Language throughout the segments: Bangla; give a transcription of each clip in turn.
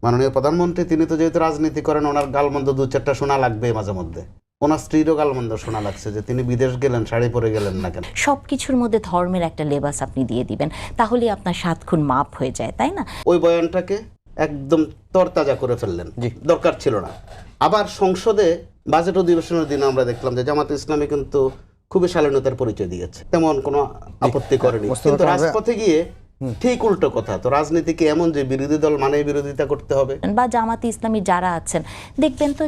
মাননীয় প্রধানমন্ত্রী তিনি তো যেহেতু রাজনীতি করেন, ওনার গালমন্দ দু চারটা শোনা লাগবে মাঝে মধ্যে। ওনার স্ত্রীরও গালমন্দ শোনা লাগছে যে তিনি বিদেশ গেলেন, শাড়ি পরে গেলেন না কেন। সব কিছুর মধ্যে ধর্মের একটা লেবাস আপনি দিয়ে দিবেন, তাহলে আপনার 7 খুন মাপ হয়ে যায়, তাই না? ওই বয়ানটাকে একদম তরতাজা করে ফেললেন, দরকার ছিল না। আবার সংসদে বাজেট অধিবেশনের দিন আমরা দেখলাম যে জামাত ইসলামী কিন্তু খুবই শালীনতার পরিচয় দিয়েছে, তেমন কোনো আপত্তি করেনি। কিন্তু রাজপথে গিয়ে ঠিক উল্টো কথা। তো রাজনীতি কি এমন যে বিরোধী দল মানে বিরোধিতা করতে হবে? বা জামাতে ইসলামী যারা আছেন দেখবেন তো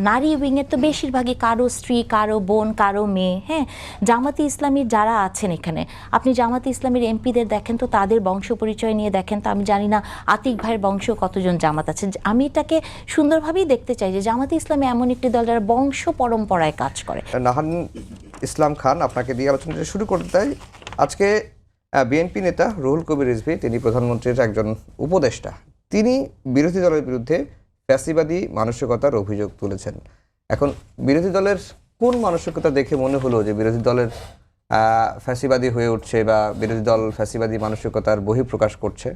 নারী উইংয়ের তো বেশিরভাগই কারো স্ত্রী, কারো বোন, কারো মেয়ে। হ্যাঁ, জামাতে ইসলামীর যারা আছেন এখানে, আপনি জামাতে ইসলামীর এমপিদের দেখেন তো, তাদের বংশ পরিচয় নিয়ে দেখেন তো। আমি জানি না আতিক ভাইয়ের বংশ কতজন জামাত আছে। আমি এটাকে সুন্দরভাবেই দেখতে চাই যে জামাতে ইসলামী এমন একটি দল যারা বংশ পরম্পরায় কাজ করে। নাহান ইসলাম খান, আপনাকে দিয়ে আলোচনাটা শুরু করতে চাই। আজকে বিএনপি নেতা রুহুল কবির রিজভী, তিনি প্রধানমন্ত্রীর একজন উপদেষ্টা, তিনি বিরোধী দলের বিরুদ্ধে ফ্যাসিবাদী মানসিকতার অভিযোগ তুলেছেন। এখন বিরোধী দলের কোন মানসিকতা দেখে মনে হলো যে বিরোধী দলের ফ্যাসিবাদী হয়ে উঠছে বা বিরোধী দল ফ্যাসিবাদী মানসিকতার বহিঃপ্রকাশ করছে?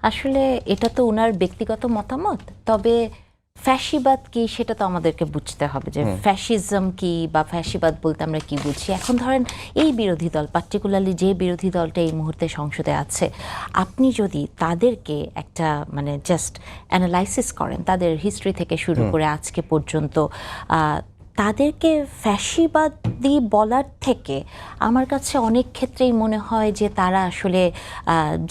আসলে এটা তো ওনার ব্যক্তিগত মতামত, তবে ফ্যাসিবাদ কি সেটা তো আমাদেরকে বুঝতে হবে যে ফ্যাসিজম কি বা ফ্যাসিবাদ বলতে আমরা কি বুঝি। এখন ধরেন এই বিরোধী দল, পার্টিকুলারলি যে বিরোধী দলটা এই মুহূর্তে সংসদে আছে, আপনি যদি তাদেরকে একটা মানে জাস্ট অ্যানালাইসিস করেন, তাদের হিস্ট্রি থেকে শুরু করে আজকে পর্যন্ত, তাদেরকে ফ্যাসিবাদী বলার থেকে আমার কাছে অনেক ক্ষেত্রেই মনে হয় যে তারা আসলে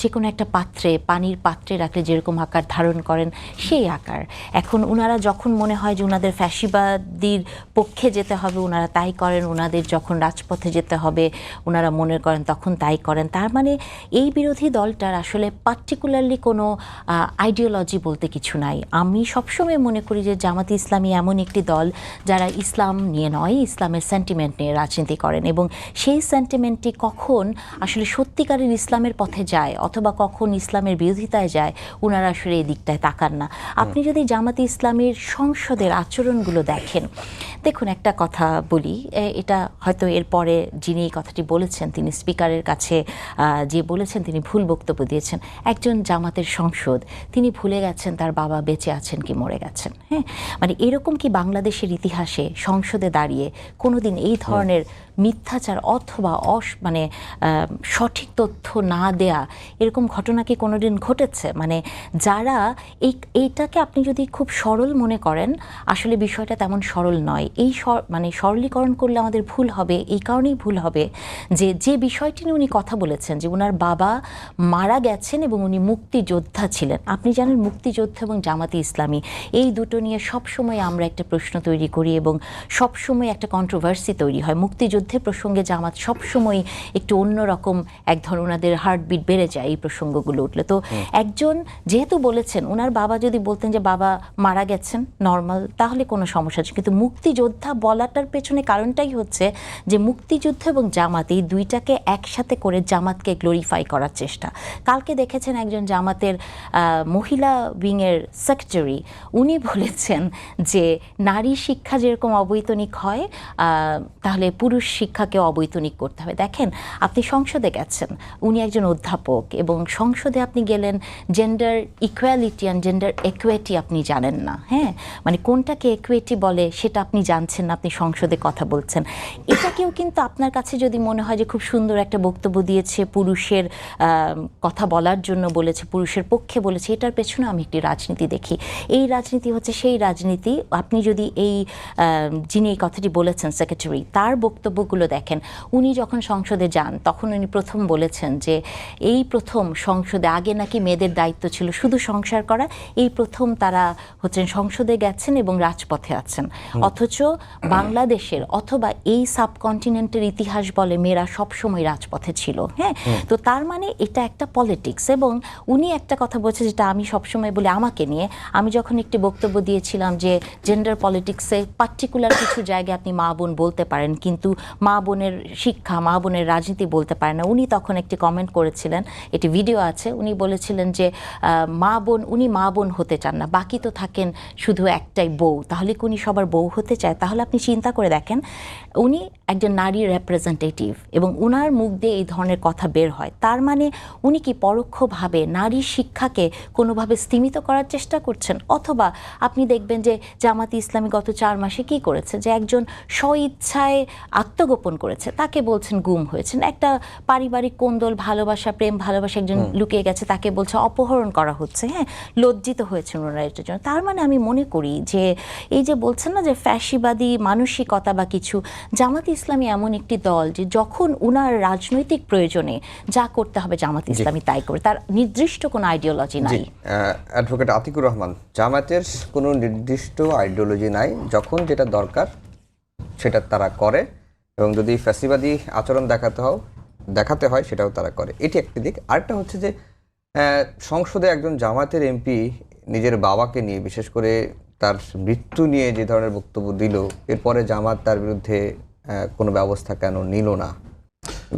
যে কোনো একটা পাত্রে, পানির পাত্রে রাখলে যেরকম আকার ধারণ করেন সেই আকার। এখন ওনারা যখন মনে হয় যে ওনাদের ফ্যাসিবাদীর পক্ষে যেতে হবে, ওনারা তাই করেন। ওনাদের যখন রাজপথে যেতে হবে ওনারা মনে করেন তখন তাই করেন। তার মানে এই বিরোধী দলটার আসলে পার্টিকুলারলি কোনো আইডিওলজি বলতে কিছু নাই। আমি সবসময় মনে করি যে জামাতে ইসলামী এমন একটি দল যারা ইসলাম নিয়ে নয়, ইসলামের সেন্টিমেন্ট নিয়ে রাজনীতি করেন, এবং সেই সেন্টিমেন্টটি কখন আসলে সত্যিকারের ইসলামের পথে যায় অথবা কখন ইসলামের বিরোধিতায় যায়, ওনারা আসলে এই দিকটায় তাকান না। আপনি যদি জামাতে ইসলামীর সংসদের আচরণগুলো দেখেন, দেখুন একটা কথা বলি, এটা হয়তো এরপরে যিনি এই কথাটি বলেছেন তিনি স্পিকারের কাছে যে বলেছেন তিনি ভুল বক্তব্য দিয়েছেন। একজন জামাতের সংসদ, তিনি ভুলে গেছেন তার বাবা বেঁচে আছেন কি মরে গেছেন। হ্যাঁ, মানে এরকম কি বাংলাদেশের ইতিহাসে সংসদে দাঁড়িয়ে কোনোদিন এই ধরনের মিথ্যাচার অথবা মানে সঠিক তথ্য না দেয়া এরকম ঘটনা কি কোনোদিন ঘটেছে? মানে যারা এইটাকে আপনি যদি খুব সরল মনে করেন, আসলে বিষয়টা তেমন সরল নয়। এই মানে সরলীকরণ করলে আমাদের ভুল হবে। এই কারণেই ভুল হবে যে বিষয়টি নিয়ে উনি কথা বলেছেন যে ওনার বাবা মারা গেছেন এবং উনি মুক্তিযোদ্ধা ছিলেন। আপনি জানেন মুক্তিযোদ্ধা এবং জামাতে ইসলামী এই দুটো নিয়ে সবসময় আমরা একটা প্রশ্ন তৈরি করি এবং সবসময় একটা কন্ট্রোভার্সি তৈরি হয়। মুক্তিযুদ্ধের প্রসঙ্গে জামাত সবসময় একটু অন্যরকম এক ধরনের ওনাদের হার্টবিট বেড়ে যায় এই প্রসঙ্গগুলো উঠলে। তো একজন যেহেতু বলেছেন, ওনার বাবা যদি বলতেন যে বাবা মারা গেছেন নর্মাল, তাহলে কোনো সমস্যা আছে। কিন্তু মুক্তিযোদ্ধা বলাটার পেছনে কারণটাই হচ্ছে যে মুক্তিযুদ্ধ এবং জামাত এই দুইটাকে একসাথে করে জামাতকে গ্লোরিফাই করার চেষ্টা। কালকে দেখেছেন একজন জামাতের মহিলা উইংয়ের সেক্রেটারি, উনি বলেছেন যে নারী শিক্ষা যেরকম অবৈতনিক হয় তাহলে পুরুষ শিক্ষাকে অবৈতনিক করতে হবে। দেখেন, আপনি সংসদে গেছেন, উনি একজন অধ্যাপক, এবং সংসদে আপনি গেলেন, gender equality and gender equity আপনি জানেন না। হ্যাঁ, মানে কোনটাকে একুইটি বলে সেটা আপনি জানছেন না, আপনি সংসদে কথা বলছেন। এটাকেও কিন্তু আপনার কাছে যদি মনে হয় যে খুব সুন্দর একটা বক্তব্য দিয়েছে, পুরুষের কথা বলার জন্য বলেছে, পুরুষের পক্ষে বলেছে, এটার পেছনে আমি একটি রাজনীতি দেখি। এই রাজনীতি হচ্ছে সেই রাজনীতি। আপনি যদি এই যিনি এই কথাটি বলেছেন সেক্রেটারি, তার বক্তব্যগুলো দেখেন, উনি যখন সংসদে যান তখন উনি প্রথম বলেছেন যে এই প্রথম সংসদে, আগে নাকি মেয়েদের দায়িত্ব ছিল শুধু সংসার করা, এই প্রথম তারা হচ্ছেন সংসদে গেছেন এবং রাজপথে আছেন। অথচ বাংলাদেশের অথবা এই সাবকন্টিনেন্টের ইতিহাস বলে মেয়েরা সবসময় রাজপথে ছিল। হ্যাঁ, তো তার মানে এটা একটা পলিটিক্স। এবং উনি একটা কথা বলছে যেটা আমি সবসময় বলি আমাকে নিয়ে, আমি যখন একটি বক্তব্য দিয়েছিলাম যে জেন্ডার পলিটিক্সে পার্টিকুলার কিছু জায়গায় আপনি মা বোন বলতে পারেন কিন্তু মা বোনের শিক্ষা, মা বোনের রাজনীতি বলতে পারেন না। উনি তখন একটি কমেন্ট করেছিলেন, এটি ভিডিও আছে, উনি বলেছিলেন যে উনি মা বোন হতে চান না, বাকি তো থাকেন শুধু একটাই বউ, তাহলে কি উনি সবার বউ হতে চায়? তাহলে আপনি চিন্তা করে দেখেন, উনি একজন নারী রিপ্রেজেন্টেটিভ এবং উনার মুখ দিয়ে এই ধরনের কথা বের হয়, তার মানে উনি কি পরোক্ষভাবে নারী শিক্ষাকে কোনোভাবে স্তীমিত করার চেষ্টা করছেন? অথবা আপনি দেখবেন যে জামাতে ইসলামী গত 4 মাসে কি করেছে, যে একজন স্বইচ্ছায় আত্মগোপন করেছে তাকে বলছেন গুম হয়েছেন, একটা পারিবারিক কোন্দল, ভালোবাসা, প্রেম ভালোবাসা, একজন লুকিয়ে গেছে তাকে বলছে অপহরণ করা হচ্ছে, হ্যাঁ, লজ্জিত হয়েছেন ওনারা এটার জন্য। তার মানে আমি মনে করি যে এই যে বলছেন না যে ফ্যাসিবাদী মানসিকতা বা কিছু, জামাতে ইসলামী এমন একটি দল যে যখন উনার রাজনৈতিক প্রয়োজনে যা করতে হবে জামাতে ইসলামী তাই করে, তার নির্দিষ্ট কোনো আইডিওলজি নাই। অ্যাডভোকেট আতিকুর রহমান, জামাতের কোনো নির্দিষ্ট আইডিওলজি নাই, যখন যেটা দরকার সেটা তারা করে, এবং যদি ফ্যাসিবাদী আচরণ দেখাতে হয় সেটাও তারা করে, এটি একটি দিক। আরেকটা হচ্ছে যে সংসদে একজন জামাতের এমপি নিজের বাবাকে নিয়ে, বিশেষ করে তার মৃত্যু নিয়ে যে ধরনের বক্তব্য দিল, এরপরে জামাত তার বিরুদ্ধে কোনো ব্যবস্থা কেন নিল না?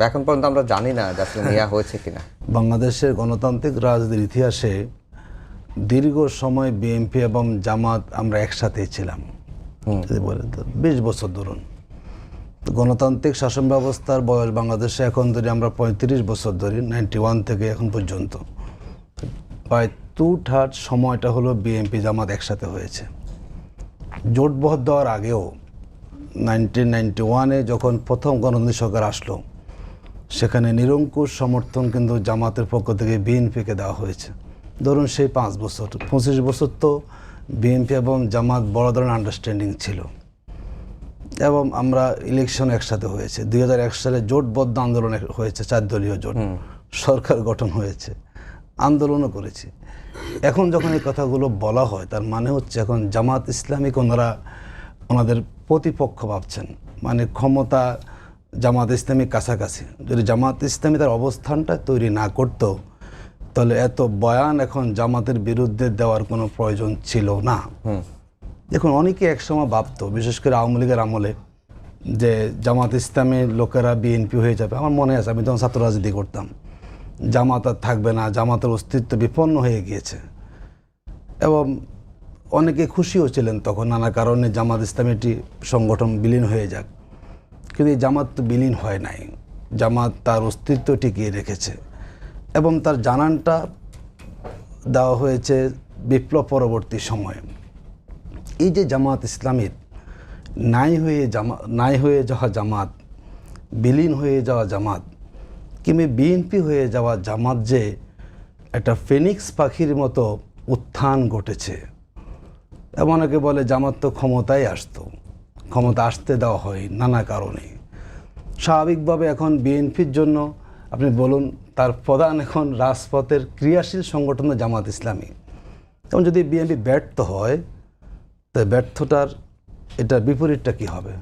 এখন পর্যন্ত আমরা জানি না যে আসলে নেওয়া হয়েছে কিনা। বাংলাদেশের গণতান্ত্রিক রাজনীতির ইতিহাসে দীর্ঘ সময় বিএনপি এবং জামাত আমরা একসাথেই ছিলাম, যদি বলেন তো 20 বছর ধরুন। গণতান্ত্রিক শাসন ব্যবস্থার বয়স বাংলাদেশে এখন ধরি আমরা 35 বছর ধরি, 91 থেকে এখন পর্যন্ত প্রায় 2/3 সময়টা হলো বিএনপি জামাত একসাথে হয়েছে। জোটবদ্ধ দেওয়ার আগেও 1991-এ যখন প্রথম গণতান্ত্রিক সরকার আসলো, সেখানে নিরঙ্কুশ সমর্থন কিন্তু জামাতের পক্ষ থেকে বিএনপিকে দেওয়া হয়েছে। ধরুন সেই 5 বছর 25 বছর তো বিএনপি এবং জামাত বড় ধরনের আন্ডারস্ট্যান্ডিং ছিল, এবং আমরা ইলেকশন একসাথে হয়েছে। 2001 সালে জোটবদ্ধ আন্দোলন হয়েছে, 4 দলীয় জোট, সরকার গঠন হয়েছে, আন্দোলনও করেছি। এখন যখন এই কথাগুলো বলা হয়, তার মানে হচ্ছে এখন জামাত ইসলামীকে ওনাদের প্রতিপক্ষ ভাবছেন, মানে ক্ষমতা জামাত ইসলামী কাছাকাছি। যদি জামাত ইসলামী তার অবস্থানটা তৈরি না করতো, তাহলে এত বয়ান এখন জামাতের বিরুদ্ধে দেওয়ার কোনো প্রয়োজন ছিল না। দেখুন, অনেকে একসময় ভাবতো, বিশেষ করে আওয়ামী লীগের আমলে, যে জামাত ইসলামের লোকেরা বিএনপি হয়ে যাবে। আমার মনে আছে, আমি তখন ছাত্র রাজনীতি করতাম, জামাত আর থাকবে না, জামাতের অস্তিত্ব বিপন্ন হয়ে গিয়েছে, এবং অনেকে খুশিও ছিলেন তখন নানা কারণে জামাত ইসলামী একটি সংগঠন বিলীন হয়ে যাক। কিন্তু এই জামাত তো বিলীন হয় নাই, জামাত তার অস্তিত্ব টিকিয়ে রেখেছে, এবং তার জানানটা দেওয়া হয়েছে বিপ্লব পরবর্তী সময়ে। এই যে জামাত ইসলামীর নাই হয়ে যাওয়া জামাত, বিলীন হয়ে যাওয়া জামাত, কিংবা বিএনপি হয়ে যাওয়া জামাত, যে একটা ফিনিক্স পাখির মতো উত্থান ঘটেছে। এমন অনেকে বলে জামাত তো ক্ষমতায় আসতো, ক্ষমতা আসতে দেওয়া হয় নানা কারণে। স্বাভাবিকভাবে এখন বিএনপির জন্য আপনি বলুন, তার প্রধান এখন রাজপথের ক্রিয়াশীল সংগঠন জামাত ইসলামী। এবং যদি বিএনপি ব্যর্থ হয়, তাই ব্যর্থটার এটার বিপরীতটা কী হবে?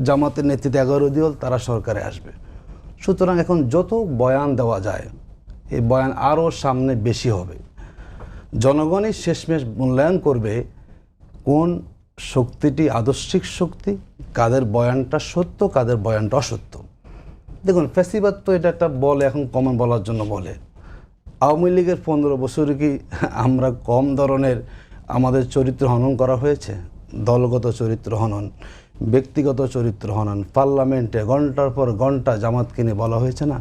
জামাতের নেতৃত্বে 11 দল, তারা সরকারে আসবে। সুতরাং এখন যত বয়ান দেওয়া যায়, এই বয়ান আরও সামনে বেশি হবে। জনগণই শেষমেশ মূল্যায়ন করবে কোন শক্তিটি আদর্শিক শক্তি, কাদের বয়ানটা সত্য, কাদের বয়ানটা অসত্য। দেখুন, ফ্যাসিবাদ তো এটা একটা বলে, এখন কমন বলার জন্য বলে। আওয়ামী লীগের 15 বছরে কি আমরা কম ধরনের আমাদের চরিত্র হনন করা হয়েছে? দলগত চরিত্র হনন, ব্যক্তিগত চরিত্র হনন, পার্লামেন্টে ঘন্টার পর ঘন্টা জামাতকে নিয়ে বলা হয়েছে না?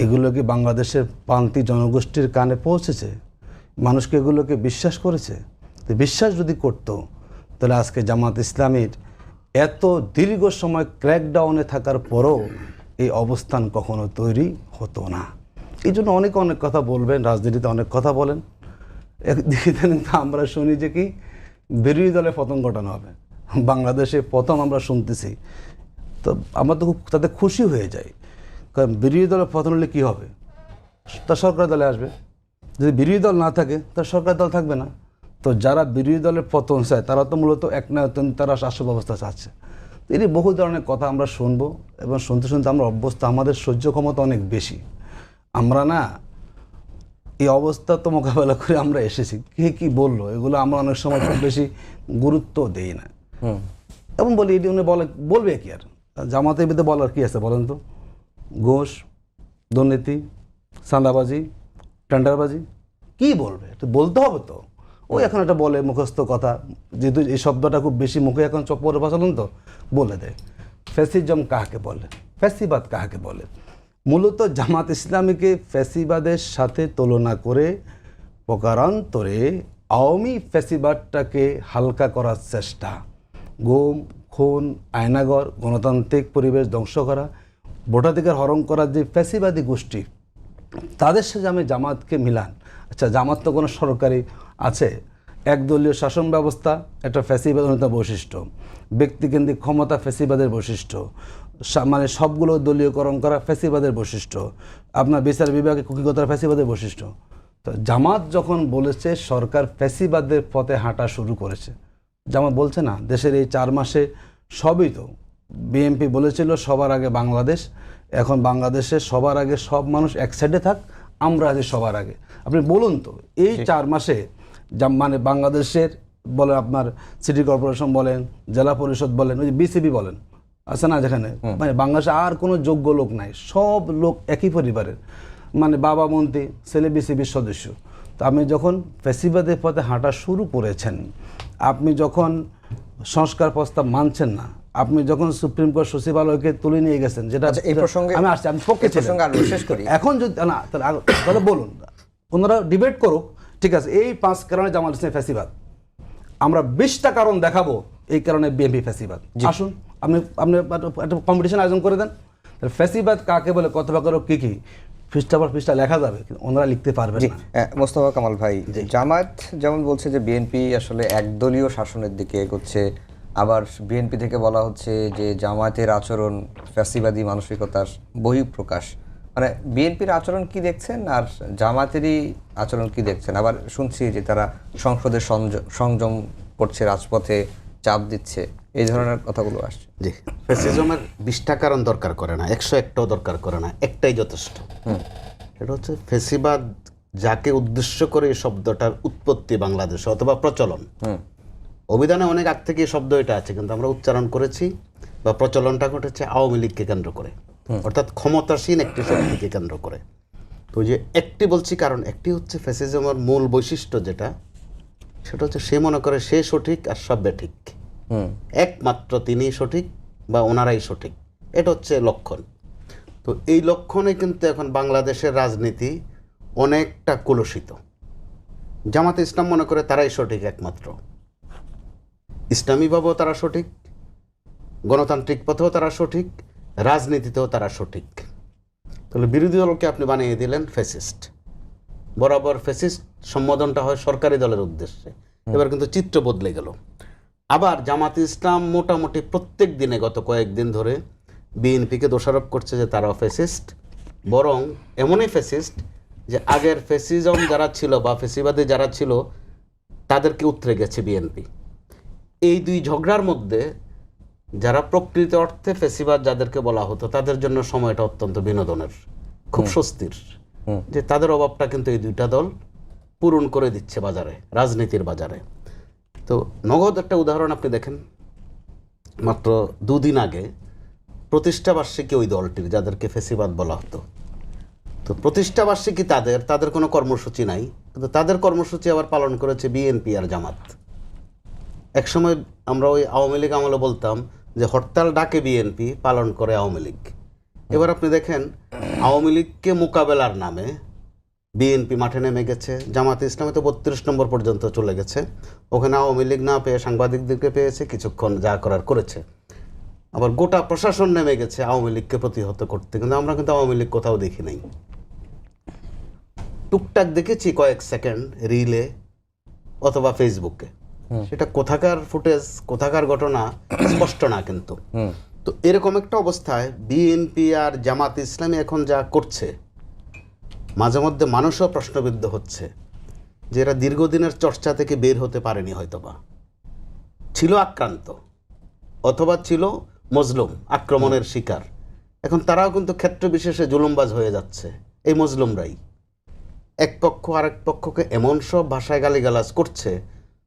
এগুলো কি বাংলাদেশের প্রান্তিক জনগোষ্ঠীর কানে পৌঁছেছে? মানুষকে এগুলোকে বিশ্বাস করেছে? তো বিশ্বাস যদি করতো, তাহলে আজকে জামাত ইসলামীর এত দীর্ঘ সময় ক্র্যাকডাউনে থাকার পরও এই অবস্থান কখনো তৈরি হতো না। এই জন্য অনেক কথা বলবেন, রাজনীতিতে অনেক কথা বলেন, একদিকে কিন্তু আমরা শুনি যে কি বিরোধী দলে পতন ঘটানো হবে। বাংলাদেশে প্রথম আমরা শুনতেছি, তো আমরা তো খুব তাতে খুশি হয়ে যাই, কারণ বিরোধী দলে পতন হলে কী হবে? তার সরকার দলে আসবে। যদি বিরোধী দল না থাকে, তার সরকার দল থাকবে না। তো যারা বিরোধী দলের পতন চায়, তারা তো মূলত একনায়তন, তারা শাসক ব্যবস্থা চাচ্ছে। এই বহু ধরনের কথা আমরা শুনবো, এবং শুনতে শুনতে আমরা অভ্যস্ত, আমাদের সহ্য ক্ষমতা অনেক বেশি। আমরা না এই অবস্থা তো মোকাবেলা করে আমরা এসেছি। কে কী বললো, এগুলো আমরা অনেক সময় খুব বেশি গুরুত্ব দেই না, এবং বলি এটি উনি বলবে কি আর? জামাতের বিরুদ্ধে বলার কী আছে বলেন তো? ঘুষ, দুর্নীতি, চাঁদাবাজি, টেন্ডারবাজি, কী বলবে? একটু বলতে হবে তো। ওই এখন একটা বলে মুখস্থ কথা, যেহেতু এই শব্দটা খুব বেশি মুখে এখন চপ্পরে প্রচলন, তো বলে দেয়। ফ্যাসিজম কাকে বলে, ফ্যাসিবাদ কাকে বলে। মূলত জামাত ইসলামীকে ফ্যাসিবাদের সাথে তুলনা করে প্রকারান্তরে আওয়ামী ফ্যাসিবাদটাকে হালকা করার চেষ্টা, গুম, খুন, আয়নাগর, গণতান্ত্রিক পরিবেশ ধ্বংস করা, ভোটাধিকার হরণ করার যে ফ্যাসিবাদী গোষ্ঠী, তাদের সাথে আমি জামাতকে মিলান। আচ্ছা, জামাত তো কোনো সরকারি আছে, একদলীয় শাসন ব্যবস্থা একটা ফ্যাসিবাদের অন্যতম বৈশিষ্ট্য, ব্যক্তিকেন্দ্রিক ক্ষমতা ফ্যাসিবাদের বৈশিষ্ট্য, মানে সবগুলো দলীয়করণ করা ফ্যাসিবাদের বৈশিষ্ট্য, আপনার বিচার বিভাগে কুকিগতার ফ্যাসিবাদের বৈশিষ্ট্য। তো জামাত যখন বলেছে সরকার ফ্যাসিবাদের পথে হাঁটা শুরু করেছে, জামাত বলছে না দেশের এই 4 মাসে সবই তো, বিএনপি বলেছিল সবার আগে বাংলাদেশ, এখন বাংলাদেশে সবার আগে সব মানুষ এক সাইডে থাক, আমরা আছি সবার আগে। আপনি বলুন তো এই 4 মাসে মানে বাংলাদেশের বলেন, আপনার সিটি কর্পোরেশন বলেন, জেলা পরিষদ বলেন, ওই যে বিসিবি বলেন, আছে না, যেখানে মানে বাংলাদেশে আর কোনো যোগ্য লোক নাই, সব লোক একই পরিবারের, মানে বাবা মন্ত্রী, ছেলে বিসিবির সদস্য। তো আপনি যখন ফ্যাসিবাদের পথে হাঁটা শুরু করেছেন, আপনি যখন সংস্কার প্রস্তাব মানছেন না, আপনি যখন সুপ্রিম কোর্ট সচিবালয়কে তুলে নিয়ে গেছেন, যেটা এই প্রসঙ্গে আমি আসছি, আমি পক্ষে ছিলাম, শেষ করি। এখন যদি না তাহলে বলুন, ওনারা ডিবেট করুক, ঠিক আছে, এই 5 কারণে জামাত ইসলামী ফ্যাসিবাদ, আমরা 20টা কারণ দেখাবো এই কারণে বিএনপি ফ্যাসিবাদ। আসুন আপনি একটা কম্পিটিশন আয়োজন করে দেন, ফ্যাসিবাদ কাকে বলে, কত প্রকার কী কী, পৃষ্ঠা পর পৃষ্ঠা লেখা যাবে, কিন্তু ওনারা লিখতে পারবেন না। মোস্তফা কামাল ভাই, জামাত যেমন বলছে যে বিএনপি আসলে একদলীয় শাসনের দিকে এগোচ্ছে, আবার বিএনপি থেকে বলা হচ্ছে যে জামাতের আচরণ ফ্যাসিবাদী মানসিকতার বহিঃপ্রকাশ। মানে বিএনপির আচরণ কি দেখছেন আর জামাতেরই আচরণ কি দেখছেন? আবার শুনছি যে তারা সংসদে সংযম করছে, রাজপথে চাপ দিচ্ছে, এই ধরনের কথাগুলো আসছে। জি, ফ্যাসিজমের 20টা কারণ দরকার করে না, 101টাও দরকার করে না, একটাই যথেষ্ট। এটা হচ্ছে ফ্যাসিবাদ যাকে উদ্দেশ্য করে এই শব্দটার উৎপত্তি বাংলাদেশে অথবা প্রচলন। অভিধানে অনেক আগ থেকে এই শব্দ এটা আছে, কিন্তু আমরা উচ্চারণ করেছি বা প্রচলনটা ঘটেছে আওয়ামী লীগকে কেন্দ্র করে, অর্থাৎ ক্ষমতাসীন একটি শক্তিকে কেন্দ্র করে। তো যে একটি বলছি কারণ, একটি হচ্ছে ফ্যাসিজমের মূল বৈশিষ্ট্য যেটা, সেটা হচ্ছে সে মনে করে সে সঠিক আর সব বেঠিক, একমাত্র তিনি সঠিক বা ওনারাই সঠিক, এটা হচ্ছে লক্ষণ। তো এই লক্ষণে কিন্তু এখন বাংলাদেশের রাজনীতি অনেকটা কলুষিত। জামাতে ইসলাম মনে করে তারাই সঠিক একমাত্র, ইসলামীভাবেও তারা সঠিক, গণতান্ত্রিক পথেও তারা সঠিক, রাজনীতিতেও তারা সঠিক। তাহলে বিরোধী দলকে আপনি বানিয়ে দিলেন ফ্যাসিস্ট। বরাবর ফ্যাসিস্ট সম্বোধনটা হয় সরকারি দলের উদ্দেশ্যে, এবার কিন্তু চিত্র বদলে গেল। আবার জামাতে ইসলাম মোটামুটি প্রত্যেক দিনে গত কয়েকদিন ধরে বিএনপিকে দোষারোপ করছে যে তারাও ফ্যাসিস্ট, বরং এমনই ফ্যাসিস্ট যে আগের ফ্যাসিজম যারা ছিল বা ফ্যাসিবাদী যারা ছিল তাদেরকে উতরে গেছে বিএনপি। এই দুই ঝগড়ার মধ্যে যারা প্রকৃত অর্থে ফ্যাসিবাদ যাদেরকে বলা হতো তাদের জন্য সময়টা অত্যন্ত বিনোদনের, খুব স্বস্তির, যে তাদের অভাবটা কিন্তু এই দুইটা দল পূরণ করে দিচ্ছে বাজারে, রাজনীতির বাজারে। তো নগদ একটা উদাহরণ আপনি দেখেন, মাত্র 2 দিন আগে প্রতিষ্ঠাবার্ষিকী ওই দলটির যাদেরকে ফ্যাসিবাদ বলা হতো। তো প্রতিষ্ঠাবার্ষিকী তাদের কোনো কর্মসূচি নাই, কিন্তু তাদের কর্মসূচি আবার পালন করেছে বিএনপি আর জামাত। একসময় আমরা ওই আওয়ামী লীগ আমলে বলতাম যে হরতাল ডাকে বিএনপি, পালন করে আওয়ামী লীগ। এবার আপনি দেখেন আওয়ামী লীগকে মোকাবেলার নামে বিএনপি মাঠে নেমে গেছে, জামাতে ইসলামে তো 32 নম্বর পর্যন্ত চলে গেছে, ওখানে আওয়ামী লীগ না পেয়ে সাংবাদিকদেরকে পেয়েছে, কিছুক্ষণ যা করার করেছে। আবার গোটা প্রশাসন নেমে গেছে আওয়ামী লীগকে প্রতিহত করতে, কিন্তু আমরা কিন্তু আওয়ামী লীগ কোথাও দেখি নাই। টুকটাক দেখেছি কয়েক সেকেন্ড রিলে অথবা ফেসবুকে, সেটা কোথাকার ফুটেজ, কোথাকার ঘটনা স্পষ্ট না কিন্তু। তো এরকম একটা অবস্থায় বিএনপি আর জামাত ইসলামী এখন যা করছে, মাঝে মধ্যে মানুষও প্রশ্নবিদ্ধ হচ্ছে যে এরা দীর্ঘদিনের চর্চা থেকে বের হতে পারেনি, হয়তোবা ছিল আক্রান্ত অথবা ছিল মজলুম, আক্রমণের শিকার। এখন তারাও কিন্তু ক্ষেত্র বিশেষে জুলুমবাজ হয়ে যাচ্ছে, এই মজলুমরাই। এক পক্ষ আরেক পক্ষকে এমন সব ভাষায় গালিগালাজ করছে।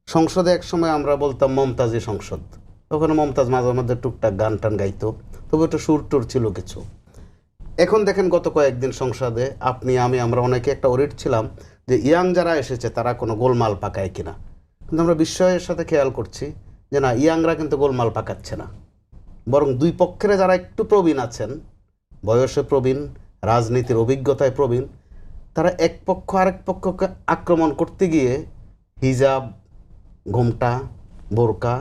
সংসদে এক সময় আমরা বলতাম মমতাজি সংসদ, ওখানে মমতাজ মাঝে মধ্যে টুকটাক গান টান গাইতো, তবু একটু সুর টুর ছিল কিছু। এখন দেখেন গত কয়েকদিন সংসদে আপনি আমি আমরা অনেকে একটা ওরিট ছিলাম যে ইয়াং যারা এসেছে তারা কোনো গোলমাল পাকায় কিনা, কিন্তু আমরা বিস্ময়ের সাথে খেয়াল করছি যে না, ইয়াংরা কিন্তু গোলমাল পাকাচ্ছে না, বরং দুই পক্ষের যারা একটু প্রবীণ আছেন, বয়সে প্রবীণ, রাজনীতির অভিজ্ঞতায় প্রবীণ, তারা এক পক্ষ আরেক পক্ষকে আক্রমণ করতে গিয়ে হিজাব, ঘোমটা, বোরকা,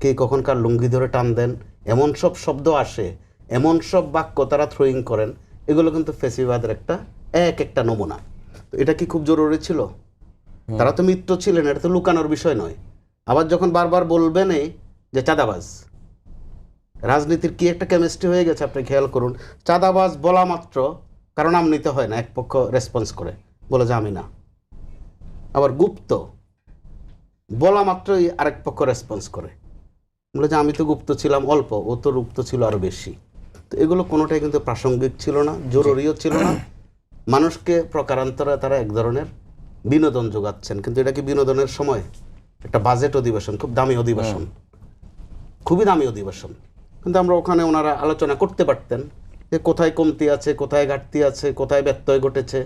কে কখনকার লুঙ্গি ধরে টান দেন, এমন সব শব্দ আসে, এমন সব বাক্য তারা থ্রোয়িং করেন, এগুলো কিন্তু ফ্যাসিবাদের একটা নমুনা। তো এটা কি খুব জরুরি ছিল? তারা তো মিত্র ছিলেন, এটা তো লুকানোর বিষয় নয়। আবার যখন বারবার বলবেনই যে চাঁদাবাজ, রাজনীতির কি একটা কেমিস্ট্রি হয়ে গেছে, আপনি খেয়াল করুন। চাঁদাবাজ বলা মাত্র কারণ নাম নিতে হয় না, এক পক্ষ রেসপন্স করে বলে যে আমি না। আবার গুপ্ত বলা মাত্রই আরেক পক্ষ রেসপন্স করে বলে যে আমি তো গুপ্ত ছিলাম অল্প, ও তো গুপ্ত ছিল আরো বেশি। তো এগুলো কোনোটাই কিন্তু প্রাসঙ্গিক ছিল না, জরুরিও ছিল না। মানুষকে প্রকারান্তরে তারা এক ধরনের বিনোদন যোগাচ্ছেন, কিন্তু এটা কি বিনোদনের সময়? একটা বাজেট অধিবেশন, খুব দামি অধিবেশন, খুবই দামি অধিবেশন, কিন্তু আমরা ওখানে ওনারা আলোচনা করতে পারতেন যে কোথায় কমতি আছে, কোথায় ঘাটতি আছে, কোথায় ব্যত্যয় ঘটেছে।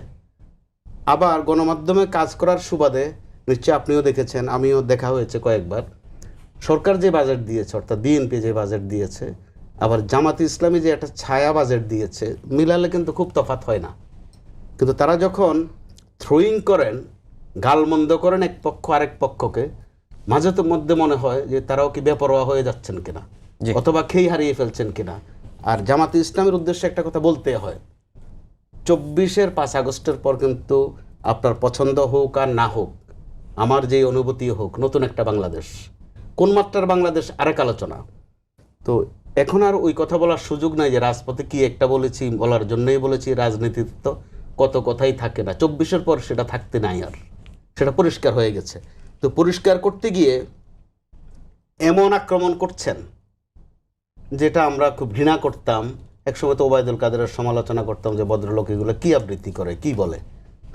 আবার গণমাধ্যমে কাজ করার সুবাদে নিশ্চয়ই আপনিও দেখেছেন, আমিও দেখা হয়েছে কয়েকবার, সরকার যে বাজেট দিয়েছে, অর্থাৎ বিএনপি যে বাজেট দিয়েছে, আবার জামাতে ইসলামী যে একটা ছায়া বাজেট দিয়েছে, মিলালে কিন্তু খুব তফাৎ হয় না। কিন্তু তারা যখন থ্রোয়িং করেন, গালমন্দ করেন এক পক্ষ আরেক পক্ষকে, মাঝে তো মধ্যে মনে হয় যে তারাও কি বেপরোয়া হয়ে যাচ্ছেন কিনা, অথবা খেই হারিয়ে ফেলছেন কিনা। আর জামাতে ইসলামের উদ্দেশ্যে একটা কথা বলতে হয়, 24-এর 5 আগস্টের পর কিন্তু আপনার পছন্দ হোক আর না হোক, আমার যেই অনুভূতি হোক, নতুন একটা বাংলাদেশ, কোন মাত্রার বাংলাদেশ আরেক আলোচনা। তো এখন আর ওই কথা বলার সুযোগ নাই যে রাজপথে কি একটা বলেছি বলার জন্যই বলেছি। রাজনীতিতে তো কত কথাই থাকে না, 24-এর পর সেটা থাকতে নাই, আর সেটা পরিষ্কার হয়ে গেছে। তো পরিষ্কার করতে গিয়ে এমন আক্রমণ করছেন যেটা আমরা খুব ঘৃণা করতাম। একসময় তো ওবায়দুল কাদেরের সমালোচনা করতাম যে ভদ্রলোক এগুলো কি আবৃত্তি করে, কি বলে,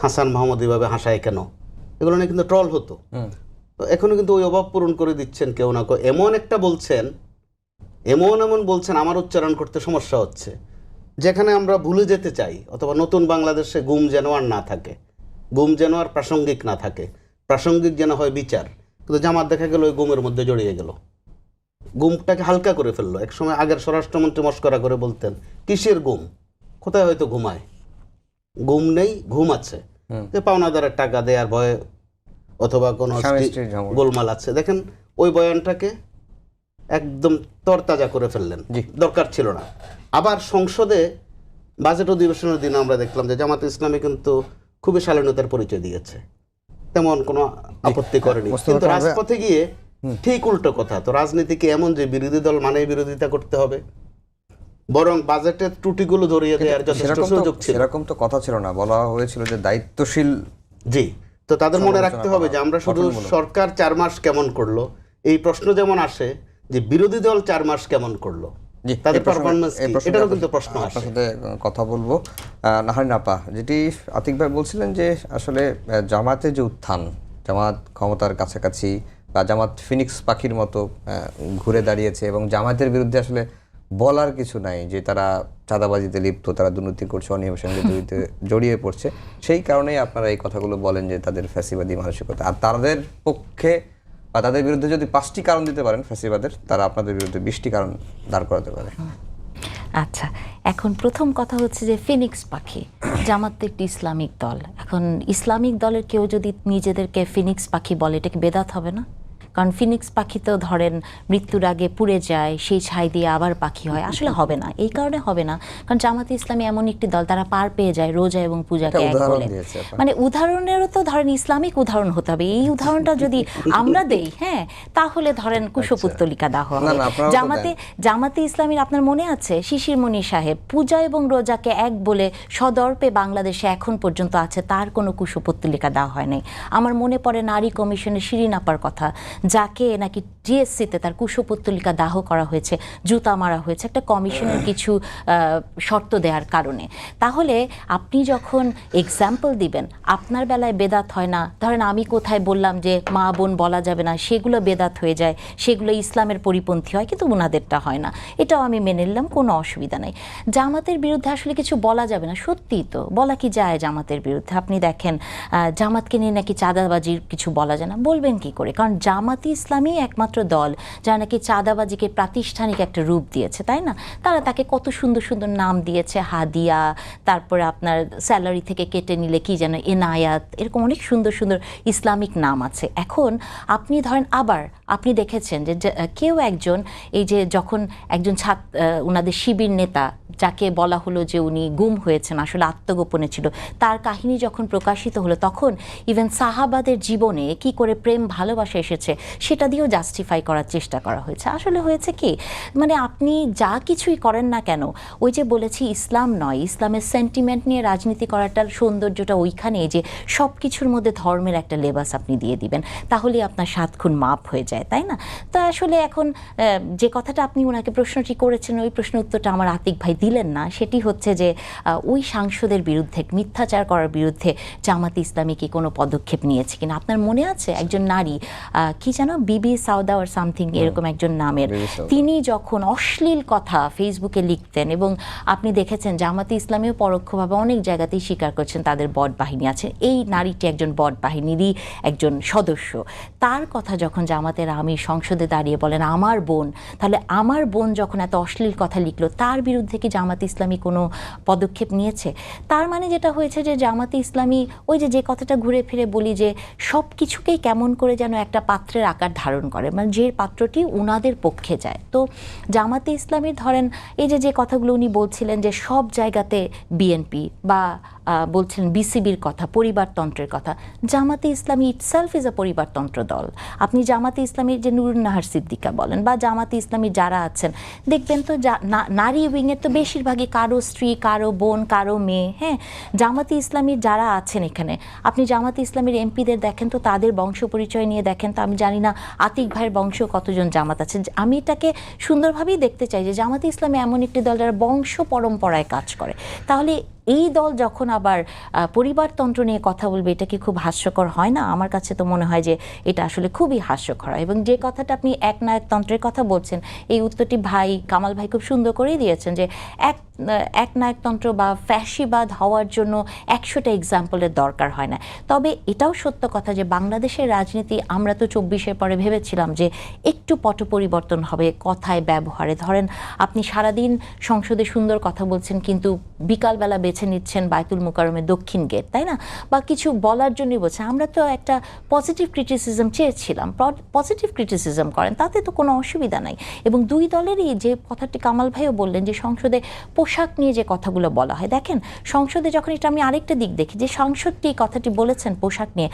হাসান মাহমুদ এভাবে হাসায় কেন, এগুলো নিয়ে কিন্তু ট্রল হতো। তো এখনো কিন্তু ওই অভাব পূরণ করে দিচ্ছেন কেউ না কেউ, এমন একটা বলছেন, এমন বলছেন, আমার উচ্চারণ করতে সমস্যা হচ্ছে, যেখানে আমরা ভুলে যেতে চাই, অথবা নতুন বাংলাদেশে গুম যেন আর না থাকে, গুম যেন আর প্রাসঙ্গিক না থাকে, প্রাসঙ্গিক যেন হয় বিচার। কিন্তু জামাত দেখা গেল ওই গুমের মধ্যে জড়িয়ে গেল, গুমটাকে হালকা করে ফেললো। একসময় আগের স্বরাষ্ট্রমন্ত্রী মস্করা করে বলতেন কিসের গুম, কোথায় হয়তো ঘুমায়, গুম নেই, ঘুম আছে, যে পাওনাদারের টাকা দেওয়ার ভয়ে অথবা কোনো গোলমাল আছে। দেখেন ওই বয়ানটাকে একদম তরতাজা করে ফেললেন, দরকার ছিল না। আবার সংসদে বাজেট অধিবেশনের দিন আমরা দেখলাম যে জামাতে ইসলামী কিন্তু খুবই শালীনতার পরিচয় দিয়েছে, তেমন কোনো আপত্তি করেনি। কিন্তু রাজপথে গিয়ে ঠিক উল্টো কথা। তো রাজনীতি কি এমন যে বিরোধী দল মানে বিরোধিতা করতে হবে? বরং বাজেটের ত্রুটিগুলো ধরিয়ে দেওয়ার যথেষ্ট সুযোগ ছিল। এরকম তো কথা ছিল না, বলা হয়েছিল যে দায়িত্বশীল। জি, তো তাদের মনে রাখতে হবে যে আমরা শুধু সরকার 4 মাস কেমন করলো এই প্রশ্ন যেমন আসে, যে বিরোধী দল 4 মাস কেমন করলো, তাদের পারফরম্যান্স কি, এটারও কিন্তু প্রশ্ন আসে। আপনার সাথে কথা বলবো নাহারিন আপা, যেটি আতিক ভাই বলছিলেন যে আসলে জামাতে যে উত্থান, জামাত ক্ষমতার কাছাকাছি, বা জামাত ফিনিক্স পাখির মতো ঘুরে দাঁড়িয়েছে, এবং জামাতের বিরুদ্ধে আসলে বলার কিছু নাই যে তারা চাঁদাবাজিতে লিপ্ত, তারা দুর্নীতি করছে, অনিয়মের সঙ্গে জড়িয়ে পড়ছে। সেই কারণেই আপনারা এই কথাগুলো বলেন যে তাদের ফ্যাসিবাদী মানসিকতা। আর তাদের পক্ষে বা তাদের বিরুদ্ধে যদি 5টি কারণ দিতে পারেন ফ্যাসিবাদের, তারা আপনাদের বিরুদ্ধে 20টি কারণ দাঁড় করাতে পারে। আচ্ছা, এখন প্রথম কথা হচ্ছে যে ফিনিক্স পাখি, জামাত তো একটি ইসলামিক দল। এখন ইসলামিক দলের কেউ যদি নিজেদেরকে ফিনিক্স পাখি বলে, এটা কি বেদাত হবে না? কারণ ফিনিক্স পাখি তো ধরেন মৃত্যুর আগে পুড়ে যায়, সেই ছাই দিয়ে আবার পাখি হয়, আসলে হবে না। এই কারণে হবে না কারণ জামাতে ইসলামী এমন একটি দল, তারা পার পেয়ে যায় রোজা এবং পূজাকে এক বলে। মানে উদাহরণেরও তো ধরেন ইসলামিক উদাহরণ হতে হবে। এই উদাহরণটা যদি আমরা দেই, হ্যাঁ, তাহলে ধরেন কুশপুত্তলিকা দাহ হবে। জামাতে ইসলামীর আপনার মনে আছে শিশির মনি সাহেব পূজা এবং রোজাকে এক বলে সদর্পে বাংলাদেশে এখন পর্যন্ত আছে, তার কোনো কুশপুত্তলিকা দেওয়া হয় নাই। আমার মনে পড়ে নারী কমিশনের শিরিন আপার কথা, যাকে নাকি জিএসসিতে তার কুশপুত্তলিকা দাহ করা হয়েছে, জুতা মারা হয়েছে একটা কমিশনের কিছু শর্ত দেওয়ার কারণে। তাহলে আপনি যখন এক্সাম্পল দিবেন, আপনার বেলায় বেদাত হয় না। ধরেন আমি কোথায় বললাম যে মা বোন বলা যাবে না, সেগুলো বেদাত হয়ে যায়, সেগুলো ইসলামের পরিপন্থী হয়, কিন্তু ওনাদেরটা হয় না, এটাও আমি মেনে নিলাম, কোনো অসুবিধা নেই। জামাতের বিরুদ্ধে আসলে কিছু বলা যাবে না, সত্যিই তো বলা কি যায় জামাতের বিরুদ্ধে? আপনি দেখেন জামাতকে নিয়ে নাকি চাঁদাবাজির কিছু বলা যায় না, বলবেন কি করে? কারণ জামাতি ইসলামী একমাত্র একমাত্র দল যারা নাকি চাঁদাবাজিকে প্রাতিষ্ঠানিক একটা রূপ দিয়েছে, তাই না? তারা তাকে কত সুন্দর সুন্দর নাম দিয়েছে, হাদিয়া, তারপরে আপনার স্যালারি থেকে কেটে নিলে কি যেন এনায়াত, এরকম অনেক সুন্দর সুন্দর ইসলামিক নাম আছে। এখন আপনি ধরেন আবার আপনি দেখেছেন যে কেউ একজন এই যে যখন একজন ওনাদের শিবির নেতা যাকে বলা হলো যে উনি গুম হয়েছেন, আসলে আত্মগোপনে ছিল, তার কাহিনী যখন প্রকাশিত হলো তখন ইভেন সাহাবাদের জীবনে কি করে প্রেম ভালোবাসা এসেছে সেটা দিয়েও জাস্টিফাই করার চেষ্টা করা হয়েছে। আসলে হয়েছে কি, মানে আপনি যা কিছুই করেন না কেন, ওই যে বলেছি ইসলাম নয়, ইসলামের সেন্টিমেন্ট নিয়ে রাজনীতি করাটার সৌন্দর্যটা ওইখানে যে সব কিছুর মধ্যে ধর্মের একটা লেবাস আপনি দিয়ে দিবেন, তাহলেই আপনার 7 খুন মাপ হয়ে যায়, তাই না? তো আসলে এখন যে কথাটা আপনি ওনাকে প্রশ্নটি করেছেন, ওই প্রশ্ন উত্তরটা আমার আতিক ভাই দিলেন না। সেটি হচ্ছে যে ওই সাংসদের বিরুদ্ধে মিথ্যাচার করার বিরুদ্ধে জামাতে ইসলামী কি কোনো পদক্ষেপ নিয়েছে কিনা? আপনার মনে আছে একজন নারী কি যেন বিবি সাউদা আর সামথিং এরকম একজন নামের, তিনি যখন অশ্লীল কথা ফেসবুকে লিখতেন এবং আপনি দেখেছেন জামাতে ইসলামীও পরোক্ষভাবে অনেক জায়গাতেই স্বীকার করছেন তাদের বট বাহিনী আছে, এই নারীটি একজন বট বাহিনীরই একজন সদস্য। তার কথা যখন জামাতের আমির সংসদে দাঁড়িয়ে বলেন আমার বোন, তাহলে আমার বোন যখন এত অশ্লীল কথা লিখলো তার বিরুদ্ধে কি জামাতে ইসলামী কোনো পদক্ষেপ নিয়েছে? তার মানে যেটা হয়েছে যে জামাতে ইসলামী ওই যে কথাটা ঘুরে ফিরে বলি যে সব কিছুকেই কেমন করে যেন একটা পাত্রের আকার ধারণ করে, মানে যে পাত্রটি উনাদের পক্ষে যায়। তো জামাতে ইসলামীর ধরেন এই যে কথাগুলো উনি বলছিলেন যে সব জায়গাতে বিএনপি বা বলছিলেন বিসিবির কথা, পরিবারতন্ত্রের কথা, জামাতে ইসলামী ইটসেলফ ইজ আ পরিবারতন্ত্র দল। আপনি জামাতে ইসলামীর যে নুরুন নাহার সিদ্দিকা বলেন বা জামাতে ইসলামীর যারা আছেন দেখবেন তো নারী উইংয়ের তো বেশিরভাগই কারো স্ত্রী, কারো বোন, কারো মেয়ে। হ্যাঁ, জামাতে ইসলামীর যারা আছেন এখানে, আপনি জামাতে ইসলামীর এমপিদের দেখেন তো তাদের বংশ পরিচয় নিয়ে দেখেন তো, আমি জানি না আতিক ভাইয়ের বংশ কতজন জামাত আছে। আমি এটাকে সুন্দরভাবেই দেখতে চাই যে জামাতে ইসলামী এমন একটি দল যারা বংশ পরম্পরায় কাজ করে। তাহলে এই দল যখন আবার পরিবারতন্ত্র নিয়ে কথা বলবে, এটা কি খুব হাস্যকর হয় না? আমার কাছে তো মনে হয় যে এটা আসলে খুবই হাস্যকর হয়। এবং যে কথাটা আপনি একনায়কতন্ত্রের কথা বলছেন, এই উত্তরটি ভাই কামাল ভাই খুব সুন্দর করেই দিয়েছেন যে একনায়কতন্ত্র বা ফ্যাসিবাদ হওয়ার জন্য 100টা এক্সাম্পলের দরকার হয় না। তবে এটাও সত্য কথা যে বাংলাদেশের রাজনীতি আমরা তো 24-এর পরে ভেবেছিলাম যে একটু পট পরিবর্তন হবে কথায় ব্যবহারে। ধরেন আপনি সারাদিন সংসদে সুন্দর কথা বলছেন কিন্তু বিকালবেলা বেছে নিচ্ছেন বায়তুল মোকাররমের দক্ষিণ গেট, তাই না? বা কিছু বলার জন্যই বলছেন। আমরা তো একটা পজিটিভ ক্রিটিসিজম চেয়েছিলাম, পজিটিভ ক্রিটিসিজম করেন, তাতে তো কোনো অসুবিধা নাই। এবং দুই দলেরই যে কথাটি কামাল ভাইও বললেন যে সংসদে পোশাক নিয়ে যে কথাগুলো বলা হয়, দেখেন সংসদে যখন এটা আমি আরেকটা দিক দেখি যে সংসদটি কথাটি বলেছেন পোশাক নিয়ে,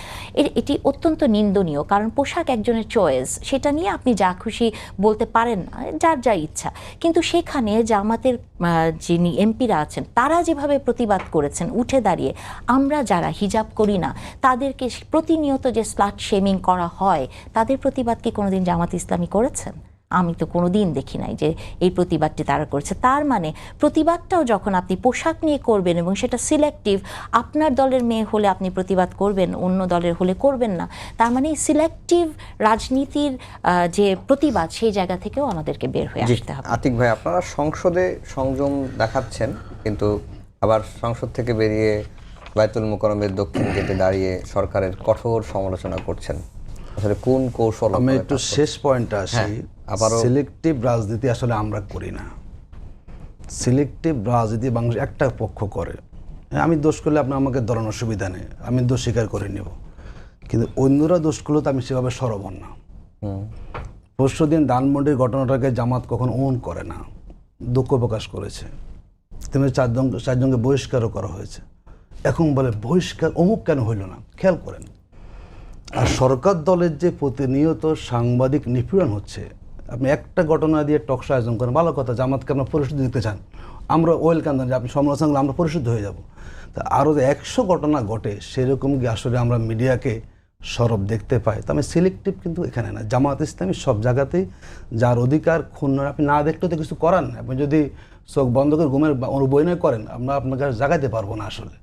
এটি অত্যন্ত নিন্দনীয়। কারণ পোশাক একজনের চয়েস, সেটা নিয়ে আপনি যা খুশি বলতে পারেন না, যার যা ইচ্ছা। কিন্তু সেখানে জামাতের যিনি এমপিরা আছেন তারা যেভাবে প্রতিবাদ করেছেন উঠে দাঁড়িয়ে, আমরা যারা হিজাব করি না তাদেরকে প্রতিনিয়ত যে স্লাট শেমিং করা হয়, তাদের প্রতিবাদ কি কোনোদিন জামাত ইসলামী করেছেন? আমি তো কোনোদিন দেখি নাই যে এই প্রতিবাদটি তারা করেছে। তার মানে প্রতিবাদটাও যখন আপনি পোশাক নিয়ে করবেন এবং সেটা সিলেক্টিভ, আপনার দলের মেয়ে হলে আপনি প্রতিবাদ করবেন, অন্য দলের হলে করবেন না, তার মানে সিলেক্টিভ রাজনীতির যে প্রতিবাদ সেই জায়গা থেকেও আমাদেরকে বের হয়ে আসতে হবে। আতিক ভাই, আপনারা সংসদে সংযম দেখাচ্ছেন কিন্তু আবার সংসদ থেকে বেরিয়ে বায়তুল মোকাররমের দক্ষিণ গেটে দাঁড়িয়ে সরকারের কঠোর সমালোচনা করছেন। আসলে কোন কৌশল? আমি একটু শেষ পয়েন্টে আসি। সিলেক্টিভ রাজনীতি আসলে আমরা করি না। সিলেক্টিভ রাজনীতি বাংলাদেশ একটা পক্ষ করে। আমি দোষ করলে আপনি আমাকে ধরানোর সুবিধা নেই, আমি দোষ স্বীকার করে নেব, কিন্তু অন্যরা দোষ করলে তো আমি সেভাবে সরব না। পরশুদিন ধানমন্ডির ঘটনাটাকে জামাত কখন ওন করে না, দুঃখ প্রকাশ করেছে। তেমনি চারজনকে বহিষ্কারও করা হয়েছে। এখন বলে বহিষ্কার অমুক কেন হইল না, খেয়াল করেন। আর সরকার দলের যে প্রতিনিয়ত সাংবাদিক নিপীড়ন হচ্ছে, আপনি একটা ঘটনা দিয়ে টকশো আয়োজন করেন, ভালো কথা, জামাতকে আপনার পরিশুদ্ধ দিতে চান, আমরা ওয়েলকাম জানি, আপনি সমালোচনা করলে আমরা পরিশুদ্ধ হয়ে যাব। তা আরও যে 100 ঘটনা ঘটে সেরকম কি আসলে আমরা মিডিয়াকে সরব দেখতে পাই? তো আমি সিলেক্টিভ কিন্তু এখানে না। জামাত ইসলামী সব জায়গাতেই যার অধিকার ক্ষুণ্ণ, আপনি না দেখলেও তো কিছু করার না। আপনি যদি চোখ বন্ধ করে ঘুমের বইনয় করেন, আমরা আপনাকে জাগাইতে পারবো না। আসলে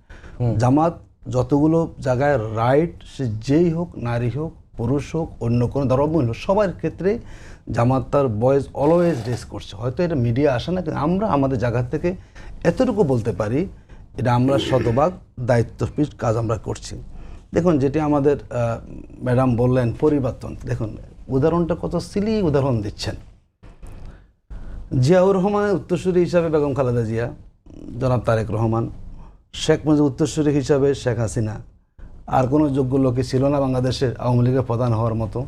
জামাত যতগুলো জায়গায় রাইট, সে যেই হোক, নারী হোক, পুরুষ হোক, অন্য কোনো ধর্ম হোক, সবার ক্ষেত্রে জামাত তার ভয়েস অলওয়েজ রেজ করছে। হয়তো এটা মিডিয়া আসে না, কিন্তু আমরা আমাদের জায়গা থেকে এতটুকু বলতে পারি, এটা আমরা শতভাগ দায়িত্বশীল কাজ আমরা করছি। দেখুন যেটি আমাদের ম্যাডাম বললেন পরিবর্তন, দেখুন উদাহরণটা কত সিলি উদাহরণ দিচ্ছেন। জিয়াউর রহমানের উত্তরসূরি হিসাবে বেগম খালেদা জিয়া, জনাব তারেক রহমান, শেখ মুজিবুর উত্তরসূরি হিসাবে শেখ হাসিনা, আর কোনো যোগ্য লোকে ছিল না বাংলাদেশের আওয়ামী লীগের প্রধান হওয়ার মতো,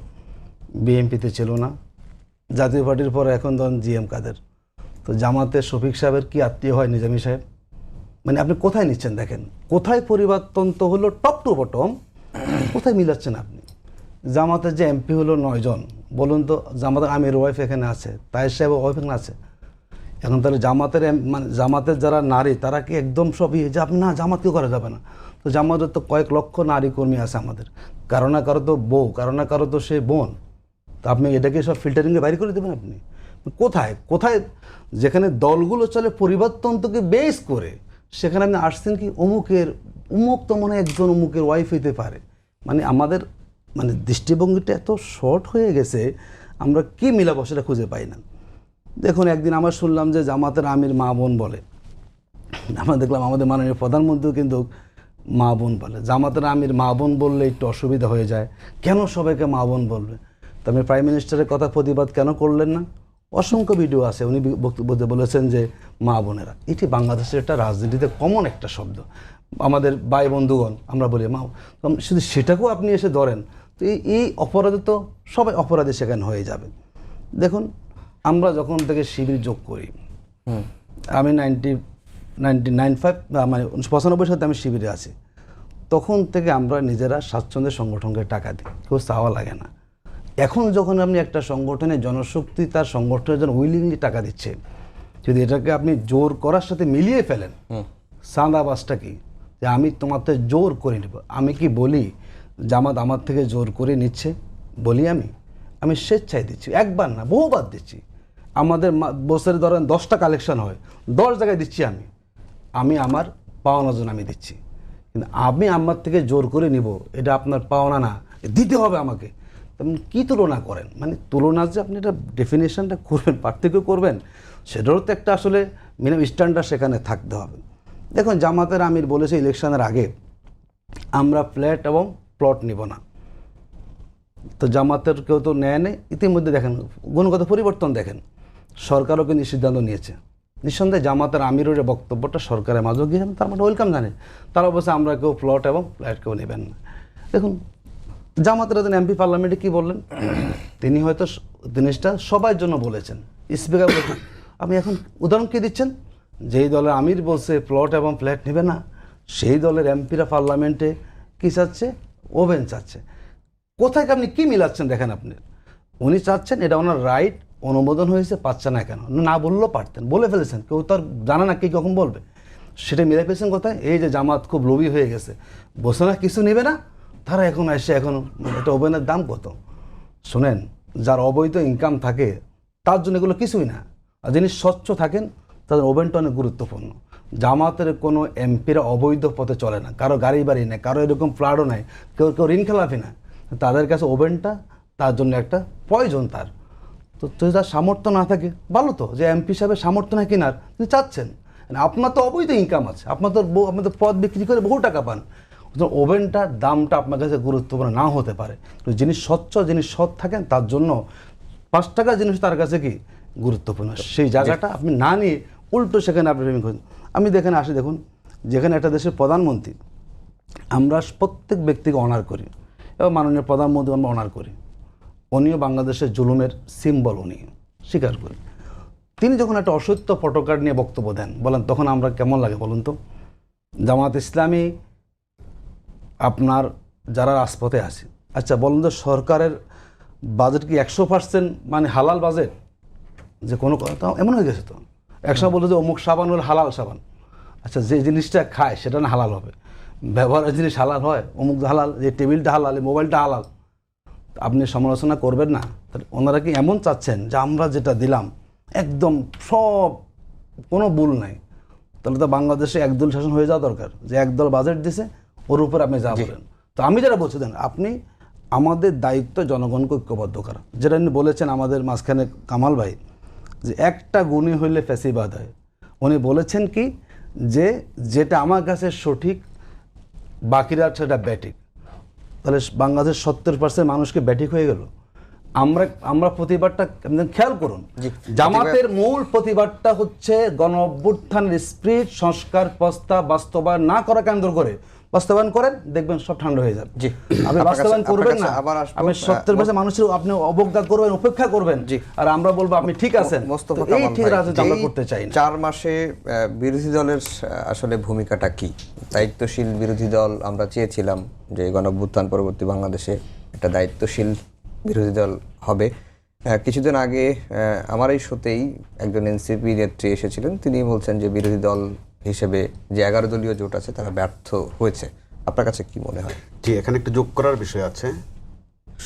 বিএনপিতে ছিল না, জাতীয় পার্টির পরে এখন ধরেন জিএম কাদের, তো জামাতের শফিক সাহেবের কি আত্মীয় হয় নিজামী সাহেব? মানে আপনি কোথায় নিচ্ছেন দেখেন, কোথায় পরিবর্তন তো হলো টপ টু বটম, কোথায় মিলাচ্ছেন আপনি? জামাতের যে এমপি হলো 9 জন, বলুন তো জামাতের আমির ওয়াইফ এখানে আছে, তায়ের সাহেব ওয়াইফ এখানে আছে, এখন তাহলে জামাতের মানে জামাতের যারা নারী তারা কি একদম সবই যে আপনি না জামাত কেউ করা যাবে না? তো জামাতের তো কয়েক লক্ষ নারী কর্মী আছে আমাদের, কারো না কারো তো বউ, কারো না কারো তো সে বোন, তো আপনি এটাকে সব ফিল্টারিংয়ে বাইরে করে দেবেন আপনি? কোথায় কোথায় যেখানে দলগুলো চলে পরিবর্তনকে বেস করে, সেখানে আপনি আসছেন কি অমুকের অমুক তো মনে হয় একজন অমুকের ওয়াইফ হইতে পারে। মানে আমাদের মানে দৃষ্টিভঙ্গিটা এত শর্ট হয়ে গেছে, আমরা কি মিলাবো সেটা খুঁজে পাই না। দেখুন একদিন আমরা শুনলাম যে জামাতের আমির মা বোন বলে, আমরা দেখলাম আমাদের মাননীয় প্রধানমন্ত্রীও কিন্তু মা বোন বলে। জামাতের আমির মা বোন বললে একটু অসুবিধা হয়ে যায়, কেন সবাইকে মা বোন বলবে? তবে প্রাইম মিনিস্টারের কথা প্রতিবাদ কেন করলেন না? অসংখ্য ভিডিও আছে, উনি বক্তব্যে বলেছেন যে মা বোনেরা, এটি বাংলাদেশের একটা রাজনীতিতে কমন একটা শব্দ, আমাদের ভাই বন্ধুগণ আমরা বলি মা, শুধু সেটাকেও আপনি এসে ধরেন, তো এই অপরাধে তো সবাই অপরাধী সেখানে হয়ে যাবে। দেখুন আমরা যখন থেকে শিবির যোগ করি, আমি 1995 মানে 95 সালে আমি শিবিরে আছি, তখন থেকে আমরা নিজেরা স্বাচ্ছন্দ্যের সংগঠনকে টাকা দিই, কেউ চাওয়া লাগে না। এখন যখন আপনি একটা সংগঠনের জনশক্তি তার সংগঠনের জন্য উইলিংলি টাকা দিচ্ছে, যদি এটাকে আপনি জোর করার সাথে মিলিয়ে ফেলেন, চাঁদাবাজটা কি যে আমি তোমাতে জোর করে নেব? আমি কি বলি জামাত আমার থেকে জোর করে নিচ্ছে? বলি আমি স্বেচ্ছায় দিচ্ছি, একবার না বহুবার দিচ্ছি। আমাদের বছরে ধরেন 10টা কালেকশন হয়, 10 জায়গায় দিচ্ছি আমি আমার পাওনা জন্য আমি দিচ্ছি, কিন্তু আমি আমার থেকে জোর করে নিব এটা আপনার পাওনা না, দিতে হবে আমাকে। তেমন কী তুলনা করেন? মানে তুলনা যে আপনি এটা ডেফিনেশনটা করবেন, পার্থক্য করবেন, সেটারও তো একটা আসলে মিনিমাম স্ট্যান্ডার্ড সেখানে থাকতে হবে। দেখুন জামাতের আমির বলেছে ইলেকশনের আগে আমরা ফ্ল্যাট এবং প্লট নিব না, তো জামাতের কেউ তো নেয় নেই। ইতিমধ্যে দেখেন গুণগত পরিবর্তন দেখেন, সরকারও কিন্তু সিদ্ধান্ত নিয়েছে। নিঃসন্দেহে জামাতের আমিরের বক্তব্যটা সরকারের মাঝেও গিয়েছেন, তার মানে ওয়েলকাম জানে, তারা অবশ্যই আমরা কেউ প্লট এবং ফ্ল্যাট কেউ নেবেন না। দেখুন জামাতের একজন এমপি পার্লামেন্টে কী বললেন, তিনি হয়তো জিনিসটা সবার জন্য বলেছেন, স্পিকার বলছেন। আপনি এখন উদাহরণ কী দিচ্ছেন? যেই দলের আমির বলছে প্লট এবং ফ্ল্যাট নেবে না, সেই দলের এমপিরা পার্লামেন্টে কী চাচ্ছে? ওভেন চাচ্ছে। কোথায় আপনি কী মিলাচ্ছেন দেখেন আপনি? উনি চাচ্ছেন, এটা ওনার রাইট, অনুমোদন হয়েছে, পাচ্ছে না কেন? না বললেও পারতেন, বলে ফেলেছেন, কেউ তো আর জানে না কে কখন বলবে, সেটা মিলে ফেলেছেন কোথায়? এই যে জামাত খুব লোভী হয়ে গেছে, বসে না কিছু নেবে না, তারা এখন এসে এখন এটা ওভেনের দাম কত? শোনেন, যার অবৈধ ইনকাম থাকে তার জন্য এগুলো কিছুই না, আর যিনি স্বচ্ছ থাকেন তাদের ওভেনটা অনেক গুরুত্বপূর্ণ। জামাতের কোনো এমপিরা অবৈধ পথে চলে না, কারো গাড়ি বাড়ি নেই, কারো এরকম ফ্লাডও নাই, কেউ ঋণ খেলাফি না, তাদের কাছে ওভেনটা তার জন্য একটা প্রয়োজন। তার তো যদি তার সামর্থ্য না থাকে, ভালো তো যে এমপি হিসাবে সামর্থ্য না কেনার, তিনি চাচ্ছেন, আপনার তো অবৈধ ইনকাম আছে, আপনার তো পদ বিক্রি করে বহু টাকা পান, ওভেনটার দামটা আপনার কাছে গুরুত্বপূর্ণ না হতে পারে। তো যিনি স্বচ্ছ, যিনি সৎ থাকেন, তার জন্য 5 টাকার জিনিস তার কাছে কি গুরুত্বপূর্ণ, সেই জায়গাটা আপনি না নিয়ে উল্টো সেখানে আপনি প্রেমিক করেন। আমি দেখেন আসি, দেখুন যেখানে একটা দেশের প্রধানমন্ত্রী, আমরা প্রত্যেক ব্যক্তিকে অনার করি এবং মাননীয় প্রধানমন্ত্রী আমরা অনার করি, উনিও বাংলাদেশের জুলুমের সিম্বল, উনি স্বীকার করি। তিনি যখন একটা অসত্য ফটোকার্ড নিয়ে বক্তব্য দেন, বলেন তখন আমরা কেমন লাগে বলুন তো? জামাত ইসলামী আপনার যারা রাজপথে আছে, আচ্ছা বলুন তো সরকারের বাজেট কি 100% মানে হালাল বাজেট? যে কোনো কথা এমন হয়ে গেছে তো, একসময় বলতো যে অমুক সাবান হলো হালাল সাবান, আচ্ছা যে জিনিসটা খায় সেটা না হালাল হবে, ব্যবহারের জিনিস হালাল হয়, অমুক হালাল, যে টেবিলটা হালাল, মোবাইলটা হালাল, আপনি সমালোচনা করবেন না? ওনারা কি এমন চাচ্ছেন যে আমরা যেটা দিলাম একদম সব কোনো ভুল নাই? তাহলে তো বাংলাদেশে একদল শাসন হয়ে যাওয়া দরকার, যে একদল বাজেট দিছে ওর উপর আপনি যা বলেন। তো আমি যেটা বলছি দেন, আপনি আমাদের দায়িত্ব জনগণকে ঐক্যবদ্ধ করা, যেটা আপনি বলেছেন আমাদের মাঝখানে কামাল ভাই, যে একটা গুণী হইলে ফ্যাসিবাদ হয়। উনি বলেছেন কি যে যেটা আমার কাছে সঠিক বাকিরা সেটা ব্যাটিক, তাহলে বাংলাদেশ 70% মানুষকে ব্যাঠিক হয়ে গেল। আমরা প্রতিবাদটা খেয়াল করুন, জামাতের মূল প্রতিবাদটা হচ্ছে গণ অভ্যুত্থানের স্পিরিট সংস্কার প্রস্তাব বাস্তবায়ন না করা কেন্দ্র করে। বাস্তবায়ন করেন, দেখবেন সব ঠান্ডা হয়ে যাবে। জি, আপনি বাস্তবায়ন করবেন না, আপনি 70% মানুষের আপনি অবজ্ঞা করবেন, উপেক্ষা করবেন, আর আমরা বলবো আপনি ঠিক আছেন। মোস্তফা এই কামাল ঠিক ভাই, রাজনীতি আমরা করতে চাই না। 4 মাসে বিরোধী দলের আসলে ভূমিকাটা কি? দায়িত্বশীল বিরোধী দল আমরা চেয়েছিলাম যে গণঅভ্যুত্থান পরবর্তী বাংলাদেশে একটা দায়িত্বশীল বিরোধী দল হবে। কিছুদিন আগে আমার এই শোতেই একজন এনসিপি নেত্রী এসেছিলেন, তিনি বলছেন যে বিরোধী দল হিসেবে যে 11 দলীয় জোট আছে তারা ব্যর্থ হয়েছে। আপনার কাছে কি মনে হয়? জি, এখানে একটু যোগ করার বিষয় আছে।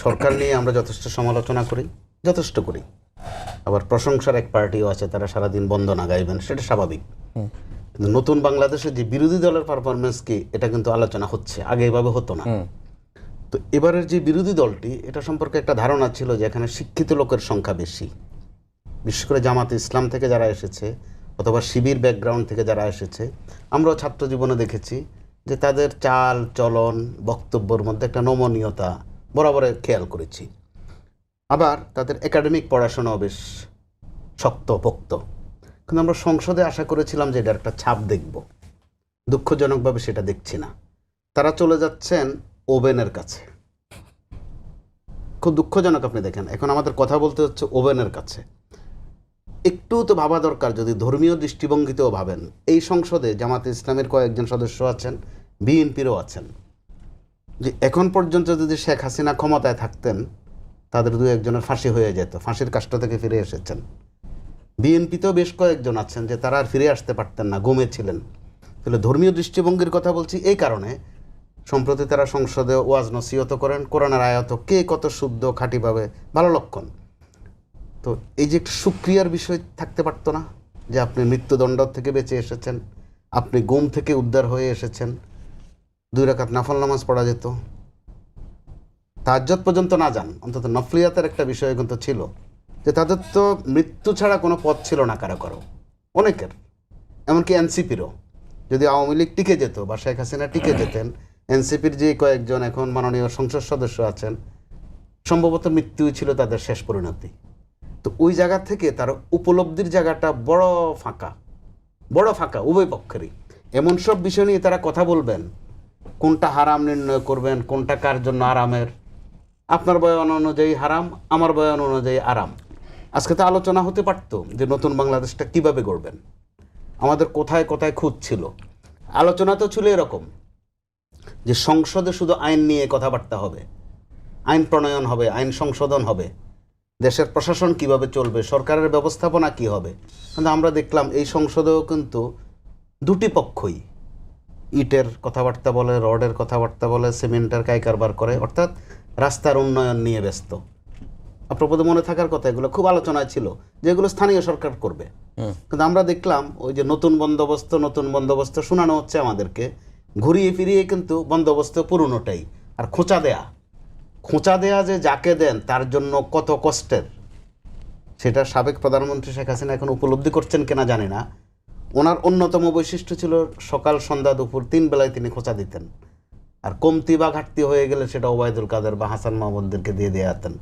সরকার নিয়ে আমরা যথেষ্ট সমালোচনা করি, যথেষ্ট করি, আবার প্রশংসার এক পার্টিও আছে, তারা সারাদিন বন্দনা গাইবেন, সেটা স্বাভাবিক। কিন্তু নতুন বাংলাদেশে যে বিরোধী দলের পারফরমেন্স কি, এটা কিন্তু আলোচনা হচ্ছে, আগে এভাবে হতো না। তো এবারের যে বিরোধী দলটি, এটা সম্পর্কে একটা ধারণা ছিল যে এখানে শিক্ষিত লোকের সংখ্যা বেশি, বিশেষ করে জামাতে ইসলাম থেকে যারা এসেছে অথবা শিবির ব্যাকগ্রাউন্ড থেকে যারা এসেছে। আমরাও ছাত্র জীবনে দেখেছি যে তাদের চাল চলন বক্তব্যের মধ্যে একটা নমনীয়তা বরাবর খেয়াল করেছি। আবার তাদের একাডেমিক পড়াশোনাও বেশ শক্তপোক্ত। কিন্তু আমরা সংসদে আশা করেছিলাম যে এটার একটা ছাপ দেখব, দুঃখজনকভাবে সেটা দেখছি না। তারা চলে যাচ্ছেন ওভেনের কাছে। খুব দুঃখজনক। আপনি দেখেন, এখন আমাদের কথা বলতে হচ্ছে ওভেনের কাছে। একটু তো ভাবা দরকার, যদি ধর্মীয় দৃষ্টিভঙ্গিতেও ভাবেন। এই সংসদে জামাতে ইসলামের কয়েকজন সদস্য আছেন, বিএনপিরও আছেন, যে এখন পর্যন্ত যদি শেখ হাসিনা ক্ষমতায় থাকতেন তাদের 2-1 ফাঁসি হয়ে যেত, ফাঁসির কাষ্ট থেকে ফিরে এসেছেন। বিএনপিতেও বেশ কয়েকজন আছেন যে তারা আর ফিরে আসতে পারতেন না, ঘুমেছিলেন। তাহলে ধর্মীয় দৃষ্টিভঙ্গির কথা বলছি এই কারণে, সম্প্রতি তারা সংসদে ওয়াজ নসিহত করেন, কোরআনের আয়াত কে কত শুদ্ধ খাঁটিভাবে, ভালো লক্ষণ। তো এই যে একটা সুক্রিয়ার বিষয় থাকতে পারতো না, যে আপনি মৃত্যুদণ্ড থেকে বেঁচে এসেছেন, আপনি গুম থেকে উদ্ধার হয়ে এসেছেন, 2 রাকাত নফল নামাজ পড়া যেত, তাহাজ্জুদ পর্যন্ত না যান, অন্তত নফলিয়াতের একটা বিষয় কিন্তু ছিল, যে তাদের তো মৃত্যু ছাড়া কোনো পথ ছিল না কারো, অনেকের, এমনকি এনসিপিরও। যদি আওয়ামী লীগ টিকে যেত বা শেখ হাসিনা টিকে যেতেন, এনসিপির যে কয়েকজন এখন মাননীয় সংসদ সদস্য আছেন, সম্ভবত মৃত্যুই ছিল তাদের শেষ পরিণতি। তো ওই জায়গা থেকে তার উপলব্ধির জায়গাটা বড় ফাঁকা উভয় পক্ষেরই। এমন সব বিষয় নিয়ে তারা কথা বলবেন, কোনটা হারাম নির্ণয় করবেন, কোনটা কার জন্য আরামের। আপনার বয়ান অনুযায়ী হারাম, আমার বয়ান অনুযায়ী আরাম। আজকে তো আলোচনা হতে পারতো যে নতুন বাংলাদেশটা কিভাবে গড়বেন, আমাদের কোথায় কোথায় খুঁত ছিল। আলোচনা তো ছিল এরকম যে সংসদে শুধু আইন নিয়ে কথাবার্তা হবে, আইন প্রণয়ন হবে, আইন সংশোধন হবে, দেশের প্রশাসন কিভাবে চলবে, সরকারের ব্যবস্থাপনা কি হবে। কিন্তু আমরা দেখলাম এই সংসদেও কিন্তু দুটি পক্ষই ইটের কথাবার্তা বলে, রডের কথাবার্তা বলে, সিমেন্টের কারবার করে, অর্থাৎ রাস্তার উন্নয়ন নিয়ে ব্যস্ত। আপনার বোধহয় মনে থাকার কথা, এগুলো খুব আলোচনায় ছিল যেগুলো স্থানীয় সরকার করবে। কিন্তু আমরা দেখলাম ওই যে নতুন বন্দোবস্ত শোনানো হচ্ছে আমাদেরকে, ঘুরিয়ে ফিরিয়ে কিন্তু বন্দোবস্ত পুরনোটাই। আর খোঁচা দেয়া যে যাকে দেন তার জন্য কত কষ্টের, সেটা সাবেক প্রধানমন্ত্রী শেখ হাসিনা এখন উপলব্ধি করছেন কিনা জানি না। ওনার অন্যতম বৈশিষ্ট্য ছিল সকাল সন্ধ্যা দুপুর 3 বেলায় তিনি খোঁচা দিতেন, আর কমতি বা ঘাটতি হয়ে গেলে সেটা ওবায়দুল কাদের বা হাসান মাহমুদদেরকে দিয়ে যেতেন।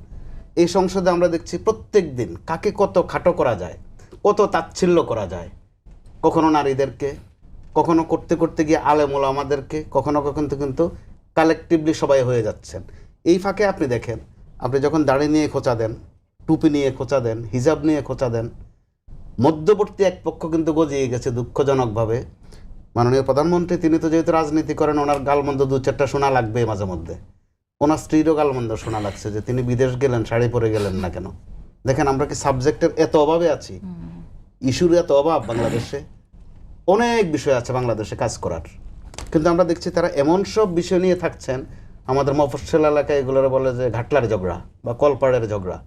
এই সংসদে আমরা দেখছি প্রত্যেক দিন কাকে কত খাটো করা যায়, কত তাচ্ছিল্য করা যায়, কখনো নারীদেরকে, কখনো করতে করতে গিয়ে আলেম ওলামাদেরকে, কখনো কিন্তু কালেকটিভলি সবাই হয়ে যাচ্ছেন। এই ফাঁকে আপনি দেখেন, আপনি যখন দাড়ি নিয়ে খোঁচা দেন, টুপি নিয়ে খোঁচা দেন, হিজাব নিয়ে খোঁচা দেন, মধ্যবর্তী এক পক্ষ কিন্তু গজিয়ে গেছে দুঃখজনকভাবে। মাননীয় প্রধানমন্ত্রী তিনি তো যেহেতু রাজনীতি করেন, ওনার গালমন্দ 2-4টা শোনা লাগবে মাঝে মধ্যে। ওনার স্ত্রীরও গালমন্দ শোনা লাগছে যে তিনি বিদেশ গেলেন, শাড়ি পরে গেলেন না কেন। দেখেন আমরা কি সাবজেক্টের এত অভাবে আছি, ইস্যুর এত অভাব বাংলাদেশে। অনেক বিষয় আছে বাংলাদেশে কাজ করার, কিন্তু আমরা দেখছি তারা এমন সব বিষয় নিয়ে থাকছেন। আমাদের মফস্বল এলাকায় এগুলোর বলে যে ঘাটলার ঝগড়া বা কলপাড়ের ঝগড়া।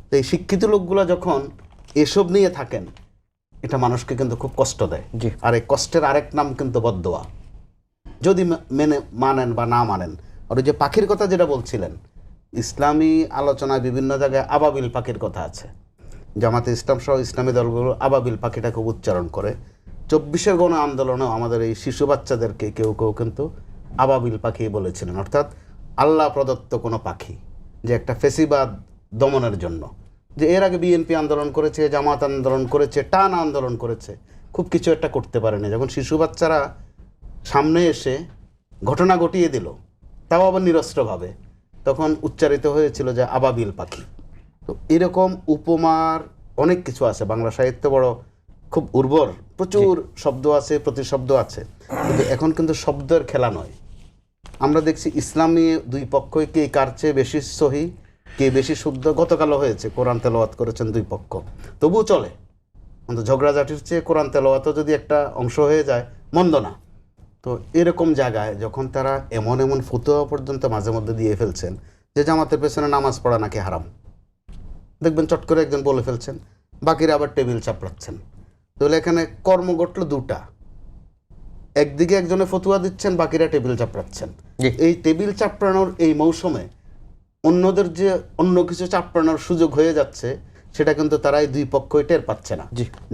তো এই শিক্ষিত লোকগুলো যখন এসব নিয়ে থাকেন, এটা মানুষকে কিন্তু খুব কষ্ট দেয়। আর এই কষ্টের আরেক নাম কিন্তু বদদোয়া, যদি মানেন বা না মানেন। আর ওই যে পাখির কথা যেটা বলছিলেন, ইসলামী আলোচনায় বিভিন্ন জায়গায় আবাবিল পাখির কথা আছে। জামাতে ইসলাম সহ ইসলামী দলগুলো আবাবিল পাখিটা খুব উচ্চারণ করে। 24-এর গণ আন্দোলনেও আমাদের এই শিশু বাচ্চাদেরকে কেউ কেউ কিন্তু আবাবিল পাখি বলেছিলেন, অর্থাৎ আল্লাহ প্রদত্ত কোনো পাখি, যে একটা ফেসিবাদ দমনের জন্য, যে এর আগে বিএনপি আন্দোলন করেছে, জামাত আন্দোলন করেছে, টানা আন্দোলন করেছে, খুব কিছু একটা করতে পারেনি। যখন শিশু বাচ্চারা সামনে এসে ঘটনা ঘটিয়ে দিল, তাও আবার নিরস্ত্রভাবে, তখন উচ্চারিত হয়েছিল যে আবাবিল পাখি। তো এরকম উপমার অনেক কিছু আছে। বাংলা সাহিত্য বড় খুব উর্বর, প্রচুর শব্দ আছে, প্রতিশব্দ আছে, কিন্তু এখন কিন্তু শব্দের খেলা নয়। আমরা দেখছি ইসলামী দুই পক্ষই কে কার চেয়ে বেশি সহি, কে বেশি শুদ্ধ। গতকালও হয়েছে, কোরআন তেলাওয়াত করেছেন দুই পক্ষ, তবুও চলে। কিন্তু ঝগড়াঝাটির চেয়ে কোরআন তেলাওয়াতও যদি একটা অংশ হয়ে যায়, মন্দ না। তো এরকম জায়গায় যখন তারা এমন এমন ফতোয়া পর্যন্ত মাঝে মধ্যে দিয়ে ফেলছেন যে জামাতের পেছনে নামাজ পড়া নাকি হারাম, দেখবেন চট করে একজন বলে ফেলছেন, বাকিরা আবার টেবিল চাপড়াচ্ছেন। তাহলে এখানে কর্ম ঘটল দুটা, একদিকে একজনে ফতুয়া দিচ্ছেন, বাকিরা টেবিল চাপড়াচ্ছেন। এই টেবিল চাপড়ানোর এই মৌসুমে অন্যদের যে অন্য কিছু চাপড়ানোর সুযোগ হয়ে যাচ্ছে, সেটা কিন্তু তারা এই দুই পক্ষই টের পাচ্ছে না,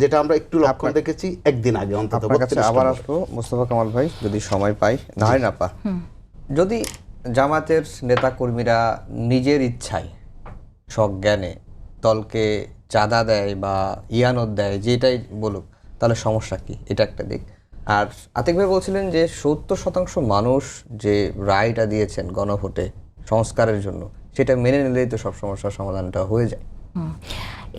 যেটা আমরা একটু লক্ষণ দেখেছি একদিন আগে। অন্তত আবার আসবো মোস্তফা কামাল ভাই, যদি সময় পাই। নাহারিন আপা, যদি জামাতের নেতা কর্মীরা নিজের ইচ্ছায় সজ্ঞানে দলকে চাঁদা দেয় বা ইয়ানত দেয়, যেটাই বলুক, তাহলে সমস্যা কি? এটা একটা দিক। আর আতিক ভাই বলছিলেন যে 70% মানুষ যে রায়টা দিয়েছেন গণভোটে সংস্কারের জন্য, সেটা মেনে নিলেই তো সব সমস্যার সমাধানটা হয়ে যায়।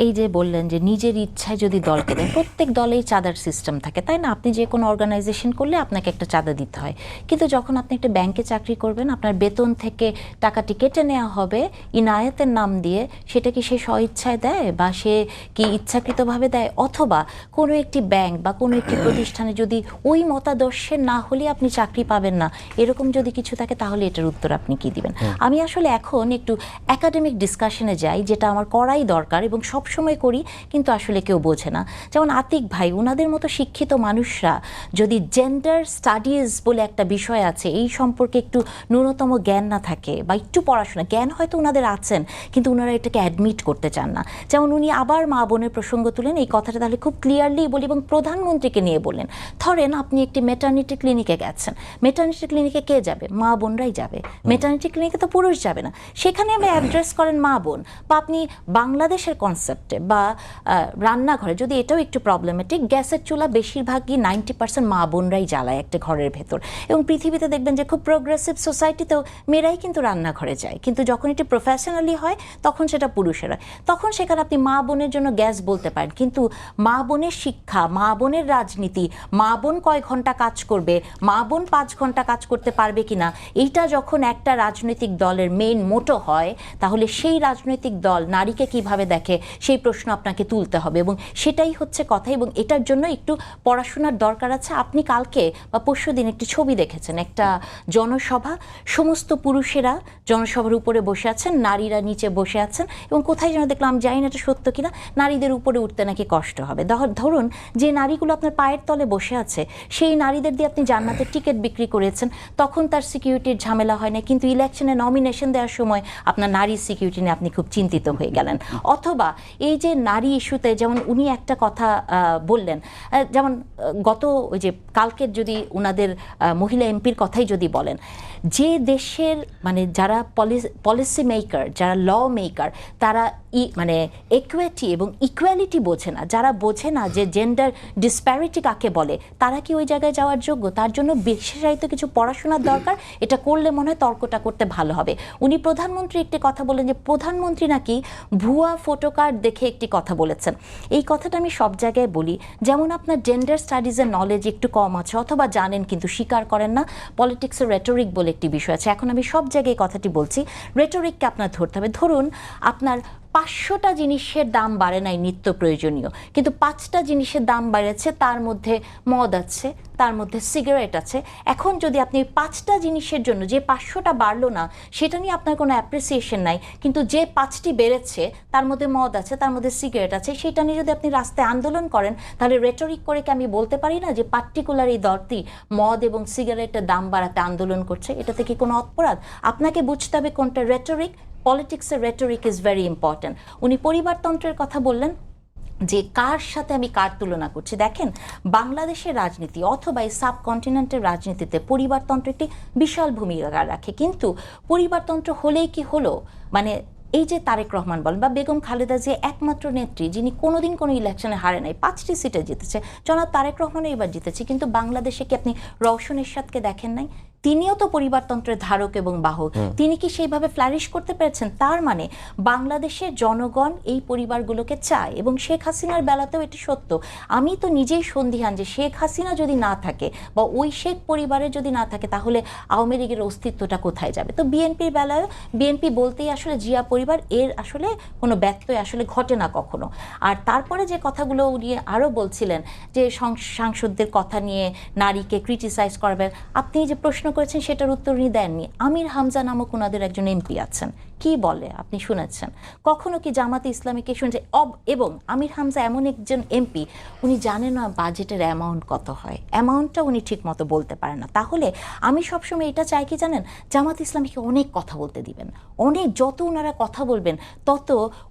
এই যে বললেন যে নিজের ইচ্ছায় যদি দলকে দেন, প্রত্যেক দলেই চাঁদার সিস্টেম থাকে, তাই না? আপনি যে কোনো অর্গানাইজেশন করলে আপনাকে একটা চাঁদা দিতে হয়, কিন্তু যখন আপনি একটা ব্যাংকে চাকরি করবেন, আপনার বেতন থেকে টাকাটি কেটে নেওয়া হবে ইনায়েতের নাম দিয়ে, সেটা কি সে স্বইচ্ছায় দেয় বা সে কি ইচ্ছাকৃতভাবে দেয়? অথবা কোনো একটি ব্যাংক বা কোনো একটি প্রতিষ্ঠানে যদি ওই মতাদর্শের না হলে আপনি চাকরি পাবেন না, এরকম যদি কিছু থাকে, তাহলে এটার উত্তর আপনি কি দিবেন? আমি আসলে এখন একটু একাডেমিক ডিসকাশনে যাই, যেটা আমার করাই দরকার এবং সব সময় করি, কিন্তু আসলে কেউ বোঝে না। যেমন আতিক ভাই, ওনাদের মতো শিক্ষিত মানুষরা যদি জেন্ডার স্টাডিজ বলে একটা বিষয় আছে, এই সম্পর্কে একটু ন্যূনতম জ্ঞান না থাকে বা একটু পড়াশোনা, জ্ঞান হয়তো ওনাদের আছেন, কিন্তু ওনারা এটাকে অ্যাডমিট করতে চান না। যেমন উনি আবার মা বোনের প্রসঙ্গ তুলেন, এই কথাটা তাহলে খুব ক্লিয়ারলি বলি এবং প্রধানমন্ত্রীকে নিয়ে বললেন। ধরেন আপনি একটি মেটার্নিটি ক্লিনিকে গেছেন, মেটার্নিটি ক্লিনিকে কে যাবে? মা বোনরাই যাবে। মেটার্নিটি ক্লিনিকে তো পুরুষ যাবে না, সেখানে আপনি অ্যাড্রেস করেন মা বোন। বা আপনি বাংলাদেশের কনসেপ্টে বা রান্নাঘরে, যদি এটাও একটু প্রবলেমেটিক, গ্যাসের চুলা বেশিরভাগই 90% মা বোনরাই জ্বালায় একটা ঘরের ভেতর। এবং পৃথিবীতে দেখবেন যে খুব প্রোগ্রেসিভ সোসাইটিতেও মেয়েরাই কিন্তু রান্নাঘরে যায়, কিন্তু যখন এটি প্রফেশনালি হয় তখন সেটা পুরুষেরা। তখন সেখানে আপনি মা বোনের জন্য গ্যাস বলতে পারেন, কিন্তু মা বোনের শিক্ষা, মা বোনের রাজনীতি, মা বোন কয় ঘন্টা কাজ করবে, মা বোন 5 ঘন্টা কাজ করতে পারবে কিনা, এইটা যখন একটা রাজনৈতিক দলের মেইন মোটো হয়, তাহলে সেই রাজনৈতিক দল নারীকে কিভাবে দেখে সেই প্রশ্ন আপনাকে তুলতে হবে। এবং সেটাই হচ্ছে কথা, এবং এটার জন্য একটু পড়াশোনার দরকার আছে। আপনি কালকে বা পরশুদিন একটি ছবি দেখেছেন, একটা জনসভা, সমস্ত পুরুষেরা জনসভার উপরে বসে আছেন, নারীরা নিচে বসে আছেন, এবং কোথায় যেন দেখলাম, জানি না এটা সত্য কিনা, নারীদের উপরে উঠতে নাকি কষ্ট হবে। ধরুন যে নারীগুলো আপনার পায়ের তলে বসে আছে, সেই নারীদের দিয়ে আপনি জান্নাতের টিকিট বিক্রি করেছেন, তখন তার সিকিউরিটির ঝামেলা হয় না, কিন্তু ইলেকশনে নমিনেশন দেওয়ার সময় আপনার নারীর সিকিউরিটি নিয়ে আপনি খুব চিন্তিত হয়ে গেলেন। অথবা এই যে নারী ইস্যুতে, যেমন উনি একটা কথা বললেন, যেমন গত ওই যে কালকের যদি উনাদের মহিলা এমপির কথাই যদি বলেন, যে দেশের মানে যারা পলিসি মেকার, যারা ল মেকার, তারা মানে ইকুইটি এবং ইকুয়ালিটি বোঝে না, যারা বোঝে না যে জেন্ডার ডিসপ্যারিটি কাকে বলে, তারা কি ওই জায়গায় যাওয়ার যোগ্য? তার জন্য বিশেষায়িত কিছু পড়াশোনার দরকার। এটা করলে মনে হয় তর্কটা করতে ভালো হবে। উনি প্রধানমন্ত্রী একটি কথা বলেন যে প্রধানমন্ত্রী নাকি ভুয়া ফটো কার্ড দেখে একটি কথা বলেছেন। এই কথাটা আমি সব জায়গায় বলি, যেমন আপনার জেন্ডার স্টাডিজের নলেজ একটু কম আছে, অথবা জানেন কিন্তু স্বীকার করেন না। পলিটিক্সের রেটোরিক বলে একটি বিষয় আছে, এখন আমি সব জায়গায় কথাটি বলছি, রেটোরিককে আপনার ধরতে হবে। ধরুন আপনার 500টা জিনিসের দাম বাড়ে নাই নিত্য প্রয়োজনীয়, কিন্তু 5টা জিনিসের দাম বাড়েছে, তার মধ্যে মদ আছে, তার মধ্যে সিগারেট আছে। এখন যদি আপনি 5টা জিনিসের জন্য যে 500টা বাড়লো না, সেটা নিয়ে আপনার কোনো অ্যাপ্রিসিয়েশন নাই, কিন্তু যে 5টি বেড়েছে তার মধ্যে মদ আছে, তার মধ্যে সিগারেট আছে, সেটা নিয়ে যদি আপনি রাস্তায় আন্দোলন করেন, তাহলে রেটোরিক করে কি আমি বলতে পারি না যে পার্টিকুলার এই দলটি মদ এবং সিগারেটের দাম বাড়াতে আন্দোলন করছে? এটাতে কি কোনো অপরাধ? আপনাকে বুঝতে হবে কোনটা রেটোরিক। পলিটিক্সের রেটোরিক ইজ ভেরি ইম্পর্ট্যান্ট। উনি পরিবারতন্ত্রের কথা বললেন, যে কার সাথে আমি কার তুলনা করছি। দেখেন, বাংলাদেশের রাজনীতি অথবা এই সাবকন্টিনেন্টের রাজনীতিতে পরিবারতন্ত্র একটি বিশাল ভূমিকা রাখে, কিন্তু পরিবারতন্ত্র হলেই কি হলো, মানে এই যে তারেক রহমান বলেন বা বেগম খালেদা জিয়া একমাত্র নেত্রী যিনি কোনোদিন কোনো ইলেকশনে হারে নাই, 5টি সিটে জিতেছে, জনাব তারেক রহমানও এবার জিতেছে, কিন্তু বাংলাদেশে কি আপনি রওশন এরশাদকে দেখেন নাই? তিনিও তো পরিবারতন্ত্রের ধারক এবং বাহক, তিনি কি সেইভাবে ফ্লারিশ করতে পেরেছেন? তার মানে বাংলাদেশের জনগণ এই পরিবারগুলোকে চায়, এবং শেখ হাসিনার বেলাতেও এটি সত্য। আমি তো নিজেই সন্দিহান যে শেখ হাসিনা যদি না থাকে বা ওই শেখ পরিবারের যদি না থাকে, তাহলে আওয়ামী লীগের অস্তিত্বটা কোথায় যাবে? তো বিএনপির বেলায় বিএনপি বলতেই আসলে জিয়া পরিবার, এর আসলে কোনো ব্যত্যয় আসলে ঘটে না কখনো। আর তারপরে যে কথাগুলো উনি আরও বলছিলেন যে সাংসদদের কথা নিয়ে নারীকে ক্রিটিসাইজ করবেন, আপনি যে প্রশ্ন করেছেন সেটার উত্তর উনি দেননি। আমির হামজা নামক ওনাদের একজন এমপি আছেন, কি বলে আপনি শুনেছেন? কখনো কি জামাতে ইসলামীকে শুনছে? এবং আমির হামজা এমন একজন এমপি, উনি জানেন না বাজেটের অ্যামাউন্ট কত হয়, অ্যামাউন্টটা উনি ঠিক মতো বলতে পারেন না। তাহলে আমি সবসময় এটা চাই কি জানেন, জামাত ইসলামীকে অনেক কথা বলতে দিবেন, অনেক, যত ওনারা কথা বলবেন তত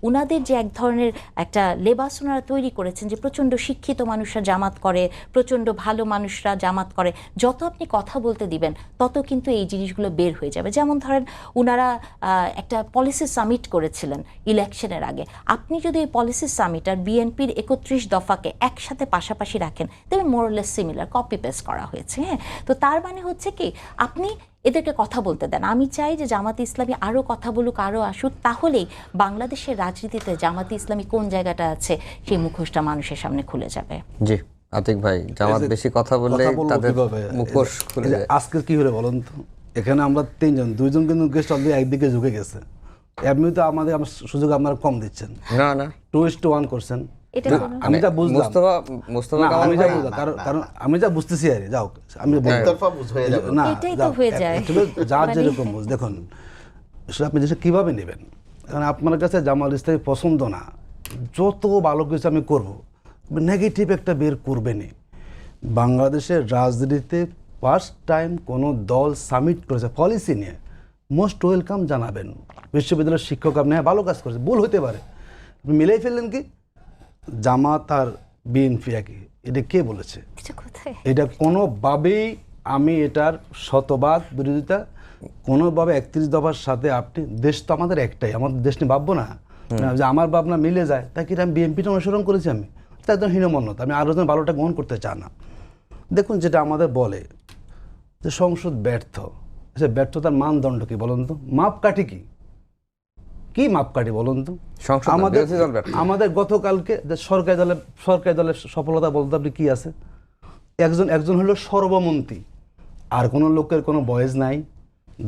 ওনাদের যে এক ধরনের একটা লেবাস ওনারা তৈরি করেছেন যে প্রচণ্ড শিক্ষিত মানুষরা জামাত করে, প্রচণ্ড ভালো মানুষরা জামাত করে, যত আপনি কথা বলতে দিবেন তত কিন্তু এই জিনিসগুলো বের হয়ে যাবে। যেমন ধরেন ওনারা একটা পলিসি সামিট করেছিলেন ইলেকশনের আগে, আপনি যদি এই পলিসি সামিট আর বিএনপির 31 দফাকে একসাথে পাশাপাশি রাখেন, তবে মোরলেস সিমিলার, কপি পেস্ট করা হয়েছে। হ্যাঁ, তো তার মানে হচ্ছে কি, আপনি এদেরকে কথা বলতে দেন। আমি চাই যে জামাতে ইসলামী আরও কথা বলুক, আরও আসুক, তাহলেই বাংলাদেশের রাজনীতিতে জামাতে ইসলামী কোন জায়গাটা আছে সেই মুখোশটা মানুষের সামনে খুলে যাবে। জি আতিক ভাই, জামাত বেশি কথা বললে তাদের মুখোশ খুলে যায়। আজকে কি হলো বলুন তো, এখানে আমরা 3জন, 2জন কিন্তু গেস্ট অলরেডি একদিকে ঝুঁকে গেছে। এমনি তো আমাদের সুযোগ আপনারা কম দিচ্ছেন, না না 2:1 করছেন। এটা আমি যা বুঝলাম, মুস্তফা না, আমি যা বুঝলাম, কারণ আমি যা বুঝতেছি আর যাও আমি একতরফা বুঝ হয়ে যাবে। না, এটাই তো হয়ে যায়। যার যেরকম বুঝ, দেখুন আসলে আপনি দেশে কীভাবে নেবেন, কারণ আপনার কাছে জামাত ইসলামী পছন্দ না, যত ভালো কিছু আমি করব, নেগেটিভ একটা বের করবেনই। বাংলাদেশের রাজনীতিতে ফার্স্ট টাইম কোনো দল সামিট করেছে পলিসি নিয়ে, মোস্ট ওয়েলকাম জানাবেন। বিশ্ববিদ্যালয়ের শিক্ষক আপনি ভালো কাজ করেছে, ভুল হতে পারে, আপনি মিলেই ফেললেন কি জামাত আর বিএনপি একই, এটা কে বলেছে? এটা কোনোভাবেই আমি এটার শতভাগ বিরোধিতা, কোনোভাবে 31 দফার সাথে আপনি, দেশ তো আমাদের একটাই, আমাদের দেশ নিয়ে ভাববো না যে আমার ভাবনা মিলে যায় তাই কি আমি বিএনপিটা অনুসরণ করেছি? আমি তা একদম হীনমন্যতা, আমি আরও যেন ভালোটা গ্রহণ করতে চাই না। দেখুন যেটা আমাদের বলে যে সংসদ ব্যর্থ, আচ্ছা ব্যর্থতার মানদণ্ড কি বলুন তো, মাপকাঠি কি, কি মাপকাঠি বলুন তো? আমাদের গতকালকে সরকারি দলের সফলতা বলতে আপনি কি আছে? একজন হলো সর্বমন্ত্রী, আর কোনো লোকের কোনো বয়েস নাই,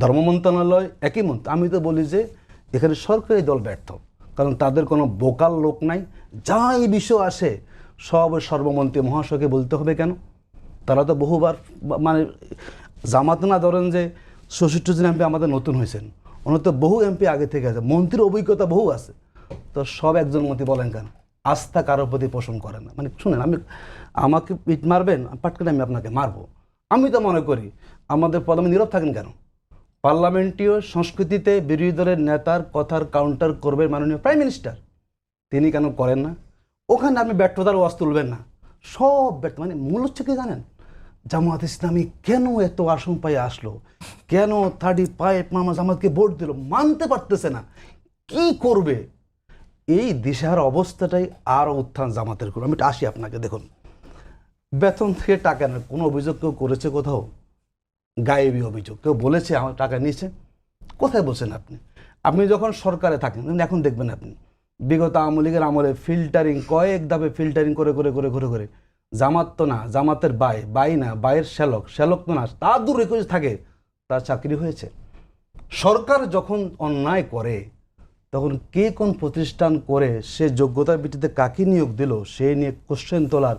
ধর্ম মন্ত্রণালয় একই মন্ত্রী। আমি তো বলি যে এখানে সরকারি দল ব্যর্থ, কারণ তাদের কোনো বোকাল লোক নাই, যা এই বিষয় আসে সব সর্বমন্ত্রী মহাশয়কে বলতে হবে কেন? তারা তো বহুবার, মানে জামাত না ধরেন যে 66 জন এমপি আমাদের নতুন হয়েছেন, ওনার তো বহু এমপি আগে থেকে আছে, মন্ত্রীর অভিজ্ঞতা বহু আছে, তো সব একজন মন্ত্রী বলেন কেন আস্থা কারোর প্রতি পোষণ করেন না? মানে শুনেন, আমাকে পিট মারবেন, পাট করে আমি আপনাকে মারবো। আমি তো মনে করি আমাদের প্রধানমন্ত্রী নীরব থাকেন কেন? পার্লামেন্টীয় সংস্কৃতিতে বিরোধী দলের নেতার কথার কাউন্টার করবে মাননীয় প্রাইম মিনিস্টার, তিনি কেন করেন না? ওখানে আপনি ব্যর্থতার ওয়াজ তুলবেন না, সব ব্যর্থ। মানে মূল হচ্ছে কি জানেন, জামাত ইসলামী কেন এত আসন পায়ে আসলো, কেন 35 মামা জামাতকে ভোট দিল, মানতে পারতেছে না, কি করবে? এই দিশার অবস্থাটাই আরও উত্থান জামাতের করবে। আমি আসি আপনাকে, দেখুন বেতন থেকে টাকা নেয়, কোনো অভিযোগ কেউ করেছে কোথাও? গায়েবী অভিযোগ, কেউ বলেছে আমার টাকা নিয়েছে? কোথায় বলছেন আপনি? আপনি যখন সরকারে থাকেন, এখন দেখবেন আপনি বিগত আওয়ামী লীগের আমলে ফিল্টারিং, কয়েক ধাপে ফিল্টারিং করে করে করে করে করে, জামাত তো না, জামাতের বাই না, বাইয়ের শ্যালক তো না, তার দূর রেখে থাকে, তার চাকরি হয়েছে। সরকার যখন অন্যায় করে তখন কে কোন প্রতিষ্ঠান করে সে যোগ্যতার ভিত্তিতে কাকে নিয়োগ দিল সে নিয়ে কোশ্চেন তোলার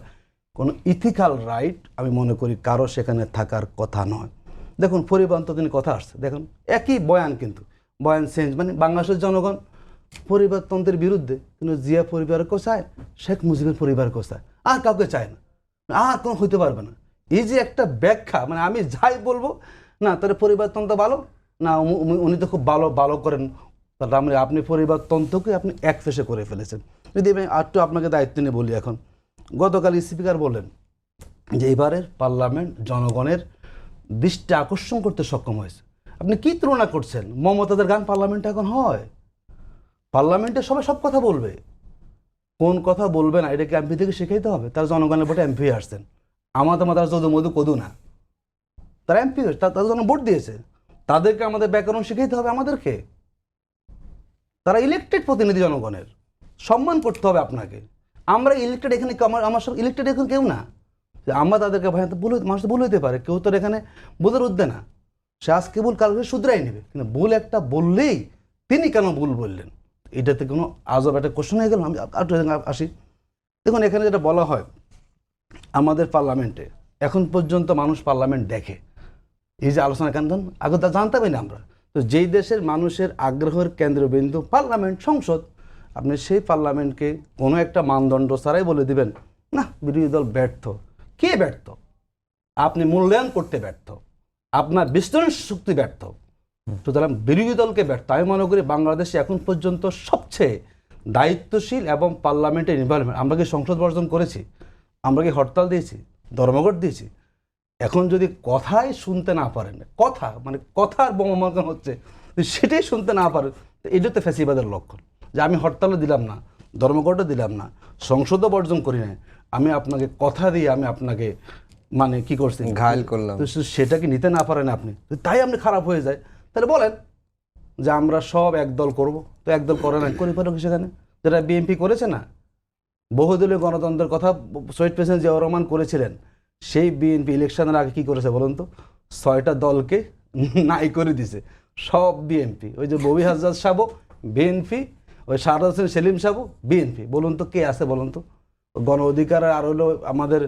কোনো ইথিক্যাল রাইট আমি মনে করি কারো সেখানে থাকার কথা নয়। দেখুন পরিবর্তনের কথা আসছে, দেখুন একই বয়ান, কিন্তু বয়ান চেঞ্জ। মানে বাংলাদেশের জনগণ পরিবারতন্ত্রের বিরুদ্ধে, কিন্তু জিয়া পরিবারকেও চায়, শেখ মুজিবের পরিবারকেও চায়, আর কাউকে চায় না, আর কোনো হইতে পারবে না। এই যে একটা ব্যাখ্যা, মানে আমি যাই বলবো না তাহলে পরিবারতন্ত্র ভালো না, উনি তো খুব ভালো করেন, তাহলে আপনি পরিবারতন্ত্রকে আপনি এক ফেসে করে ফেলেছেন। যদি আমি একটু আপনাকে দায়িত্ব নিয়ে বলি, এখন গতকাল স্পিকার বলেন যে এবারের পার্লামেন্ট জনগণের দৃষ্টি আকর্ষণ করতে সক্ষম হয়েছে। আপনি কি তুলনা করছেন? মমতাদের গান পার্লামেন্টে এখন হয়? পার্লামেন্টে সবাই সব কথা বলবে, কোন কথা বলবে না এটাকে এমপি থেকে শিখাইতে হবে। তারা জনগণের ভোটে এমপি আসছেন, আমাদের যদু মধু কদু না, তারা এমপি তাদের জন্য ভোট দিয়েছে, তাদেরকে আমাদের ব্যাকরণ শিখাইতে হবে আমাদেরকে। তারা ইলেকটেড প্রতিনিধি জনগণের, সম্মান করতে হবে আপনাকে। আমরা ইলেকটেড এখানে, আমার সব ইলেকটেড এখন কেউ না, আমরা তাদেরকে ভাই মানুষ ভুল হইতে পারে, কেউ তো এখানে বোধের উদ্দে না, সে আজকে ভুল কালকে শুধরাই নেবে, কিন্তু ভুল একটা বললেই তিনি কেন ভুল বললেন এটাতে কোনো আজব একটা কোশ্চেন হয়ে গেল। আমি আসি, দেখুন এখানে যেটা বলা হয় আমাদের পার্লামেন্টে এখন পর্যন্ত মানুষ পার্লামেন্ট দেখে, এই যে আলোচনা কেন আগে তা জানতামই না আমরা। তো যেই দেশের মানুষের আগ্রহের কেন্দ্রবিন্দু পার্লামেন্ট, সংসদ, আপনি সেই পার্লামেন্টকে কোনো একটা মানদণ্ড ছাড়াই বলে দিবেন না বিরোধী দল ব্যর্থ। কে ব্যর্থ? আপনি মূল্যায়ন করতে ব্যর্থ, আপনার বিশ্লেষণ শক্তি ব্যর্থ, সুতরাং বিরোধী দলকে ব্যর্থ। আমি মনে করি বাংলাদেশে এখন পর্যন্ত সবচেয়ে দায়িত্বশীল এবং পার্লামেন্টের ইনভলভমেন্ট। আমরা কি সংসদ বর্জন করেছি? আমরা কি হরতাল দিয়েছি, ধর্মঘট দিয়েছি? এখন যদি কথাই শুনতে না পারেন, কথা মানে কথার বোমামার্জন হচ্ছে, সেটাই শুনতে না পারেন, তো এটা তো ফ্যাসিবাদের লক্ষণ। যে আমি হরতালও দিলাম না, ধর্মঘটও দিলাম না, সংসদও বর্জন করি না, আমি আপনাকে কথা দিয়ে আমি আপনাকে মানে কি করছি, ঘায়েল করলাম, তো সেটাকে নিতে না পারেন আপনি, তাই আপনি খারাপ হয়ে যায়। তাহলে বলেন যে আমরা সব একদল করব, তো একদল করে না, করে পারো কি সেখানে? যেটা বিএনপি করেছে না, বহুদলীয় গণতন্ত্রের কথা শহীদ প্রেসিডেন্ট জিয়াউর রহমান করেছিলেন, সেই বিএনপি ইলেকশনের আগে কি করেছে বলুন তো? 6টা দলকে নাই করে দিছে, সব বিএনপি। ওই যে ববি হাজরাত সাহেব বিএনপি, ওই শাহাদ হোসেন সেলিম সাহেব বিএনপি। বলুন তো কে আছে বলুন তো? গণ অধিকার আর হলো আমাদের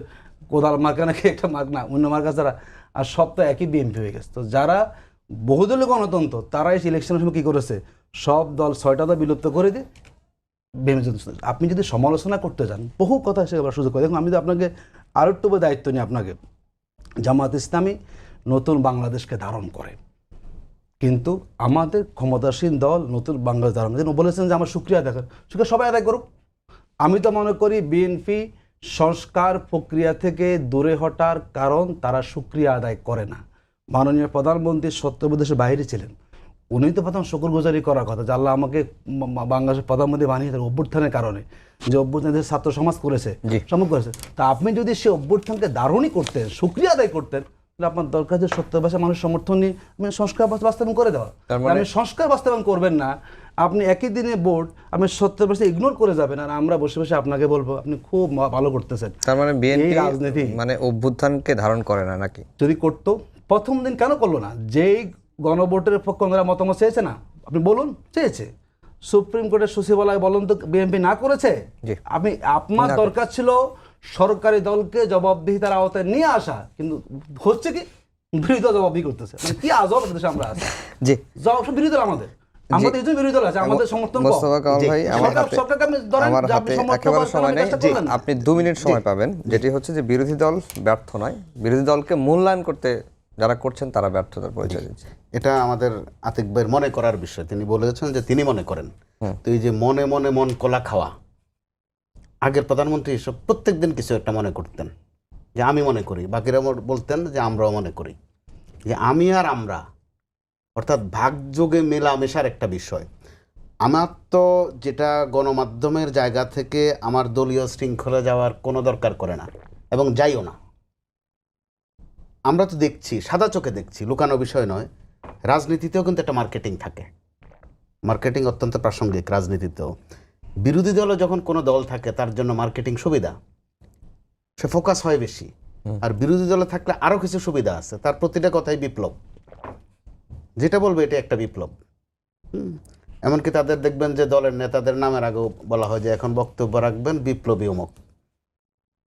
কোদাল মার্কা নাকি একটা মার্ক না, অন্য মার্কা ছাড়া আর সব তো একই বিএনপি হয়ে গেছে। তো যারা বহুদলীয় গণতন্ত্র তারা এই ইলেকশনের সময় কী করেছে, সব দল 6টা দল বিলুপ্ত করে দিয়ে আপনি যদি সমালোচনা করতে যান বহু কথা সে আবার সুযোগ করে। দেখুন আমি যদি আপনাকে আরও একটু দায়িত্ব নিই আপনাকে, জামাত ইসলামী নতুন বাংলাদেশকে ধারণ করে, কিন্তু আমাদের ক্ষমতাসীন দল নতুন বাংলাদেশ ধারণ যেন বলেছেন যে আমার শুকরিয়া আদায় করেন, শুক্রিয়া সবাই আদায় করুক। আমি তো মনে করি বিএনপি সংস্কার প্রক্রিয়া থেকে দূরে হটার কারণ তারা শুকরিয়া আদায় করে না। মাননীয় প্রধানমন্ত্রী সত্যপ্রদেশের বাইরে ছিলেন, উনি তো প্রথম শুকরগুজারি করার কথা যে আল্লাহ আমাকে বাংলাদেশের প্রধানমন্ত্রী বানিয়ে দেন অভ্যুত্থানের কারণে, যে অভ্যুত্থানের ছাত্র সমাজ করেছে, সমাজ করেছে। তা আপনি যদি সে অভ্যুত্থানকে দারুণই করতেন, শুকরিয়া আদায় করতেন, তাহলে আপনার দরকার যে 70% মানুষ সমর্থন নিয়ে আপনি সংস্কার বাস্তবায়ন করে দেওয়া। আপনি সংস্কার বাস্তবায়ন করবেন না, আপনি একই দিনে ভোট আপনি 70% ইগনোর করে যাবেন, আর আমরা বসে বসে আপনাকে বলবো আপনি খুব ভালো করতেছেন। তার মানে বিএনপি রাজনীতি মানে অভ্যুত্থানকে ধারণ করে না নাকি? যদি করতো প্রথম দিন কেন করলো না? যেই গণভোটের পক্ষে ওনারা মতামত চেয়েছে না, আপনি বলুন চেয়েছে, সুপ্রিম কোর্টের সচিবালয় বলুন তো বিএনপি না করেছে? আপনি আপনার দরকার ছিল সরকারি দলকে জবাবদিহিতার আওতায় নিয়ে আসা, কিন্তু হচ্ছে কি বিরোধী দল জবাবদিহি করতেছে। মানে কি আজব দেশে আমরা আছি, জি জবাব বিরোধী দল আমাদের এই জন্য বিরোধী দল আছে, আমাদের সমর্থন কম। মোস্তফা কামাল ভাই আমার হাতে একেবারে সময় নেই, আপনি 2 মিনিট সময় পাবেন। যেটি হচ্ছে যে বিরোধী দল ব্যর্থ নয়, বিরোধী দলকে মূল্যায়ন করতে যারা করছেন তারা ব্যর্থতার পরিচয় দিচ্ছে। এটা আমাদের আতিক ভাইয়ের মনে করার বিষয়। তিনি বলেছেন যে তিনি মনে করেন, তো এই যে মনে মনে মন কলা খাওয়া, আগের প্রধানমন্ত্রী সব প্রত্যেক দিন কিছু একটা মনে করতেন যে আমি মনে করি, বাকিরা বলতেন যে আমরাও মনে করি, যে আমি আর আমরা অর্থাৎ ভাগযোগে মেলামেশার একটা বিষয়। আমার তো যেটা গণমাধ্যমের জায়গা থেকে আমার দলীয় শৃঙ্খলা যাওয়ার কোনো দরকার করে না এবং যাইও না। আমরা তো দেখছি, সাদা চোখে দেখছি, লুকানো বিষয় নয়। রাজনীতিতেও কিন্তু একটা মার্কেটিং থাকে, মার্কেটিং অত্যন্ত প্রাসঙ্গিক রাজনীতিতেও। বিরোধী দলে যখন কোনো দল থাকে তার জন্য মার্কেটিং সুবিধা, সে ফোকাস হয় বেশি। আর বিরোধী দলে থাকলে আরও কিছু সুবিধা আছে, তার প্রতিটা কথাই বিপ্লব, যেটা বলবে এটা একটা বিপ্লব। এমনকি তাদের দেখবেন যে দলের নেতাদের নামের আগেও বলা হয় যে এখন বক্তব্য রাখবেন বিপ্লবী অমুক।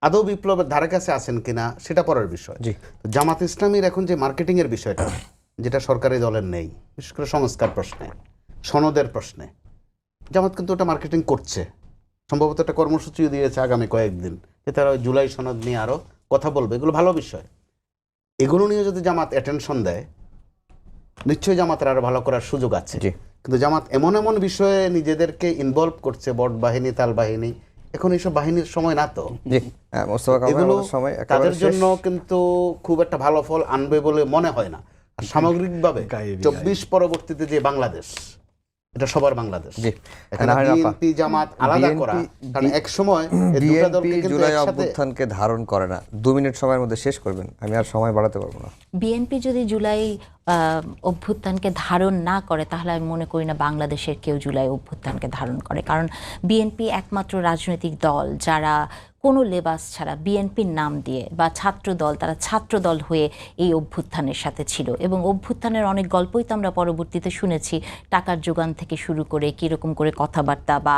আদৌ বিপ্লবের ধারে কাছে আছেন কিনা সেটা পরের বিষয়। জামাত ইসলামীর এখন যে মার্কেটিংয়ের বিষয়টা, যেটা সরকারি দলের নেই, বিশেষ করে সংস্কার প্রশ্নে, সনদের প্রশ্নে, জামাত কিন্তু ওটা মার্কেটিং করছে। সম্ভবত একটা কর্মসূচিও দিয়েছে আগামী কয়েকদিন, যে তারা ওই জুলাই সনদ নিয়ে আরও কথা বলবে। এগুলো ভালো বিষয়। এগুলো নিয়ে যদি জামাত অ্যাটেনশন দেয়, নিশ্চয়ই জামাতের আরও ভালো করার সুযোগ আছে। কিন্তু জামাত এমন এমন বিষয়ে নিজেদেরকে ইনভলভ করছে, বট বাহিনী, তাল বাহিনী, এখন এইসব বাহিনীর সময় না তো। জি মোস্তফা কামাল, এগুলো আমাদের সময় একেবারে তাদের শেষ। জন্য কিন্তু খুব একটা ভালো ফল আনবে বলে মনে হয় না। আর সামগ্রিকভাবে গায়েবী, 24 পরবর্তীতে যে বাংলাদেশ, এটা সবার বাংলাদেশ। জি, এখানে নাহিদ আপা, বিএনপি জামাত আলাদা করা, কারণ এক সময় এই দুটো দলকে বিএনপি কিন্তু জুলাই একসাথে অভ্যুত্থানকে ধারণ করে না। 2 মিনিট সময়ের মধ্যে শেষ করবেন, আমি আর সময় বাড়াতে পারবো না। বিএনপি যদি জুলাই অভ্যুত্থানকে ধারণ না করে, তাহলে আমি মনে করি না বাংলাদেশের কেউ জুলাই অভ্যুত্থানকে ধারণ করে। কারণ বিএনপি একমাত্র রাজনৈতিক দল যারা কোনো লেবাস ছাড়া বিএনপির নাম দিয়ে, বা ছাত্র দল, তারা ছাত্র দল হয়ে এই অভ্যুত্থানের সাথে ছিল। এবং অভ্যুত্থানের অনেক গল্পই তো আমরা পরবর্তীতে শুনেছি, টাকার যোগান থেকে শুরু করে কীরকম করে কথাবার্তা, বা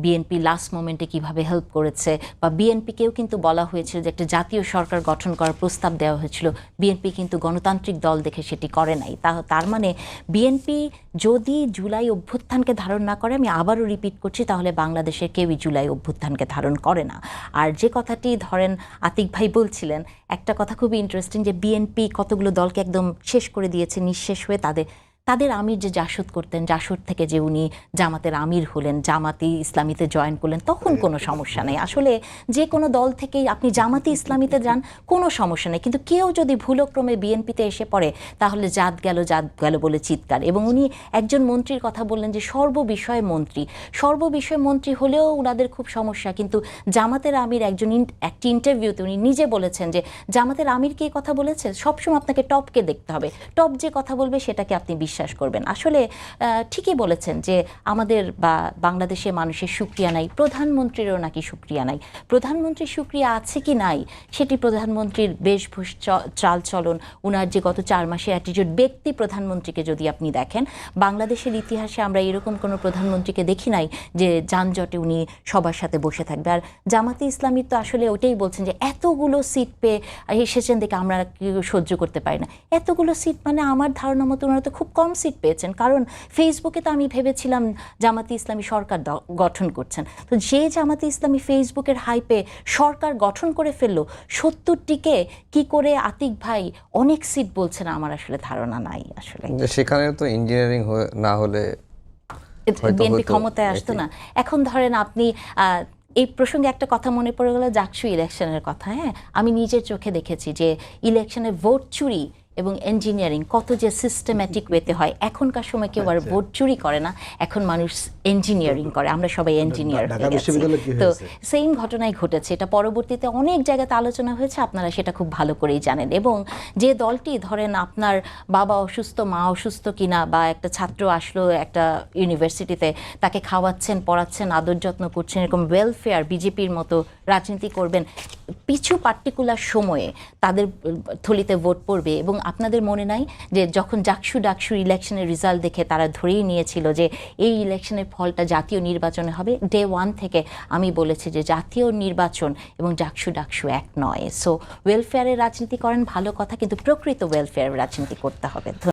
বিএনপি লাস্ট মোমেন্টে কিভাবে হেল্প করেছে, বা বিএনপিকেও কিন্তু বলা হয়েছিল যে একটা জাতীয় সরকার গঠন করার প্রস্তাব দেওয়া হয়েছিল। বিএনপি কিন্তু গণতান্ত্রিক দল দেখে সেটি করে নাই। তার মানে বিএনপি যদি জুলাই অভ্যুত্থানকে ধারণ না করে, আমি আবারও রিপিট করছি, তাহলে বাংলাদেশের কেউই জুলাই অভ্যুত্থানকে ধারণ করে না। আর যে কথাটি ধরেন আতিক ভাই বলছিলেন, একটা কথা খুবই ইন্টারেস্টিং, যে বিএনপি কতগুলো দলকে একদম শেষ করে দিয়েছে, নিঃশেষ হয়ে তাদের আমির যে জাসদ করতেন, জাসদ থেকে যে উনি জামাতের আমির হলেন, জামাতি ইসলামীতে জয়েন করলেন, তখন কোনো সমস্যা নেই। আসলে যে কোনো দল থেকেই আপনি জামাতি ইসলামীতে যান, কোনো সমস্যা নেই। কিন্তু কেউ যদি ভুলক্রমে বিএনপিতে এসে পড়ে, তাহলে জাত গেল বলে চিৎকার। এবং উনি একজন মন্ত্রীর কথা বললেন যে সর্ববিষয়ে মন্ত্রী হলেও ওনাদের খুব সমস্যা। কিন্তু জামাতের আমির একটি ইন্টারভিউতে উনি নিজে বলেছেন যে জামাতের আমির কে কথা বলেছে, সবসময় আপনাকে টপকে দেখতে হবে, টপ যে কথা বলবে সেটাকে আপনি বিশ্বাস করবেন। আসলে ঠিকই বলেছেন যে আমাদের বাংলাদেশের মানুষের শুকরিয়া নাই, প্রধানমন্ত্রীরও নাকি শুকরিয়া নাই। প্রধানমন্ত্রীর শুকরিয়া আছে কি নাই, সেটি প্রধানমন্ত্রীর বেশভূষ, চালচলন, উনার যে গত 4 মাসের অ্যাটিটিউড, ব্যক্তি প্রধানমন্ত্রীকে যদি আপনি দেখেন, বাংলাদেশের ইতিহাসে আমরা এরকম কোনো প্রধানমন্ত্রীকে দেখি নাই যে যানজটে উনি সবার সাথে বসে থাকবে। আর জামাতে ইসলামী তো আসলে ওটাই বলছেন যে এতগুলো সিট পেয়ে এসেছেন দেখে আমরা সহ্য করতে পারি না। এতগুলো সিট মানে আমার ধারণা মতো ওনারা তো খুব কম সিট পেয়েছেন। কারণ ফেসবুকে তো আমি ভেবেছিলাম জামাতে ইসলামী সরকার গঠন করছেন, তো যে জামাতে ইসলামী ফেসবুকের হাইপে সরকার গঠন করে ফেললো 70টিকে, কি করে আতিক ভাই অনেক সিট বলছেন, আমার আসলে ধারণা নাই। আসলে সেখানে তো ইঞ্জিনিয়ারিং না হলে বিএনপি ক্ষমতায় আসতো না। এখন ধরেন আপনি এই প্রসঙ্গে একটা কথা মনে পড়ে গেল, জাকসু ইলেকশনের কথা। হ্যাঁ, আমি নিজের চোখে দেখেছি যে ইলেকশনে ভোট চুরি এবং ইঞ্জিনিয়ারিং কত যে সিস্টেম্যাটিক ওয়েতে হয়। এখনকার সময় কেউ আর ভোট চুরি করে না, এখন মানুষ ইঞ্জিনিয়ারিং করে। আমরা সবাই ইঞ্জিনিয়ার হয়ে গেছি। তো সেম ঘটনাই ঘটেছে। এটা পরবর্তীতে অনেক জায়গাতে আলোচনা হয়েছে, আপনারা সেটা খুব ভালো করেই জানেন। এবং যে দলটি ধরেন আপনার বাবা অসুস্থ, মা অসুস্থ কিনা, বা একটা ছাত্র আসলো একটা ইউনিভার্সিটিতে, তাকে খাওয়াচ্ছেন, পড়াচ্ছেন, আদর যত্ন করছেন, এরকম ওয়েলফেয়ার বিজেপির মতো রাজনীতি করবেন, কিছু পার্টিকুলার সময়ে তাদের থলিতে ভোট পড়বে। এবং আপনাদের মনে নাই যে যখন ডাকসু ইলেকশনের রেজাল্ট দেখে তারা ধরেই নিয়েছিল যে এই ইলেকশনের ফলটা জাতীয় নির্বাচনে হবে, ডে 1 থেকে আমি বলেছি যে জাতীয় নির্বাচন এবং ডাকসু এক নয়। সো ওয়েলফেয়ারের রাজনীতি করেন, ভালো কথা, কিন্তু প্রকৃত ওয়েলফেয়ারের রাজনীতি করতে হবে।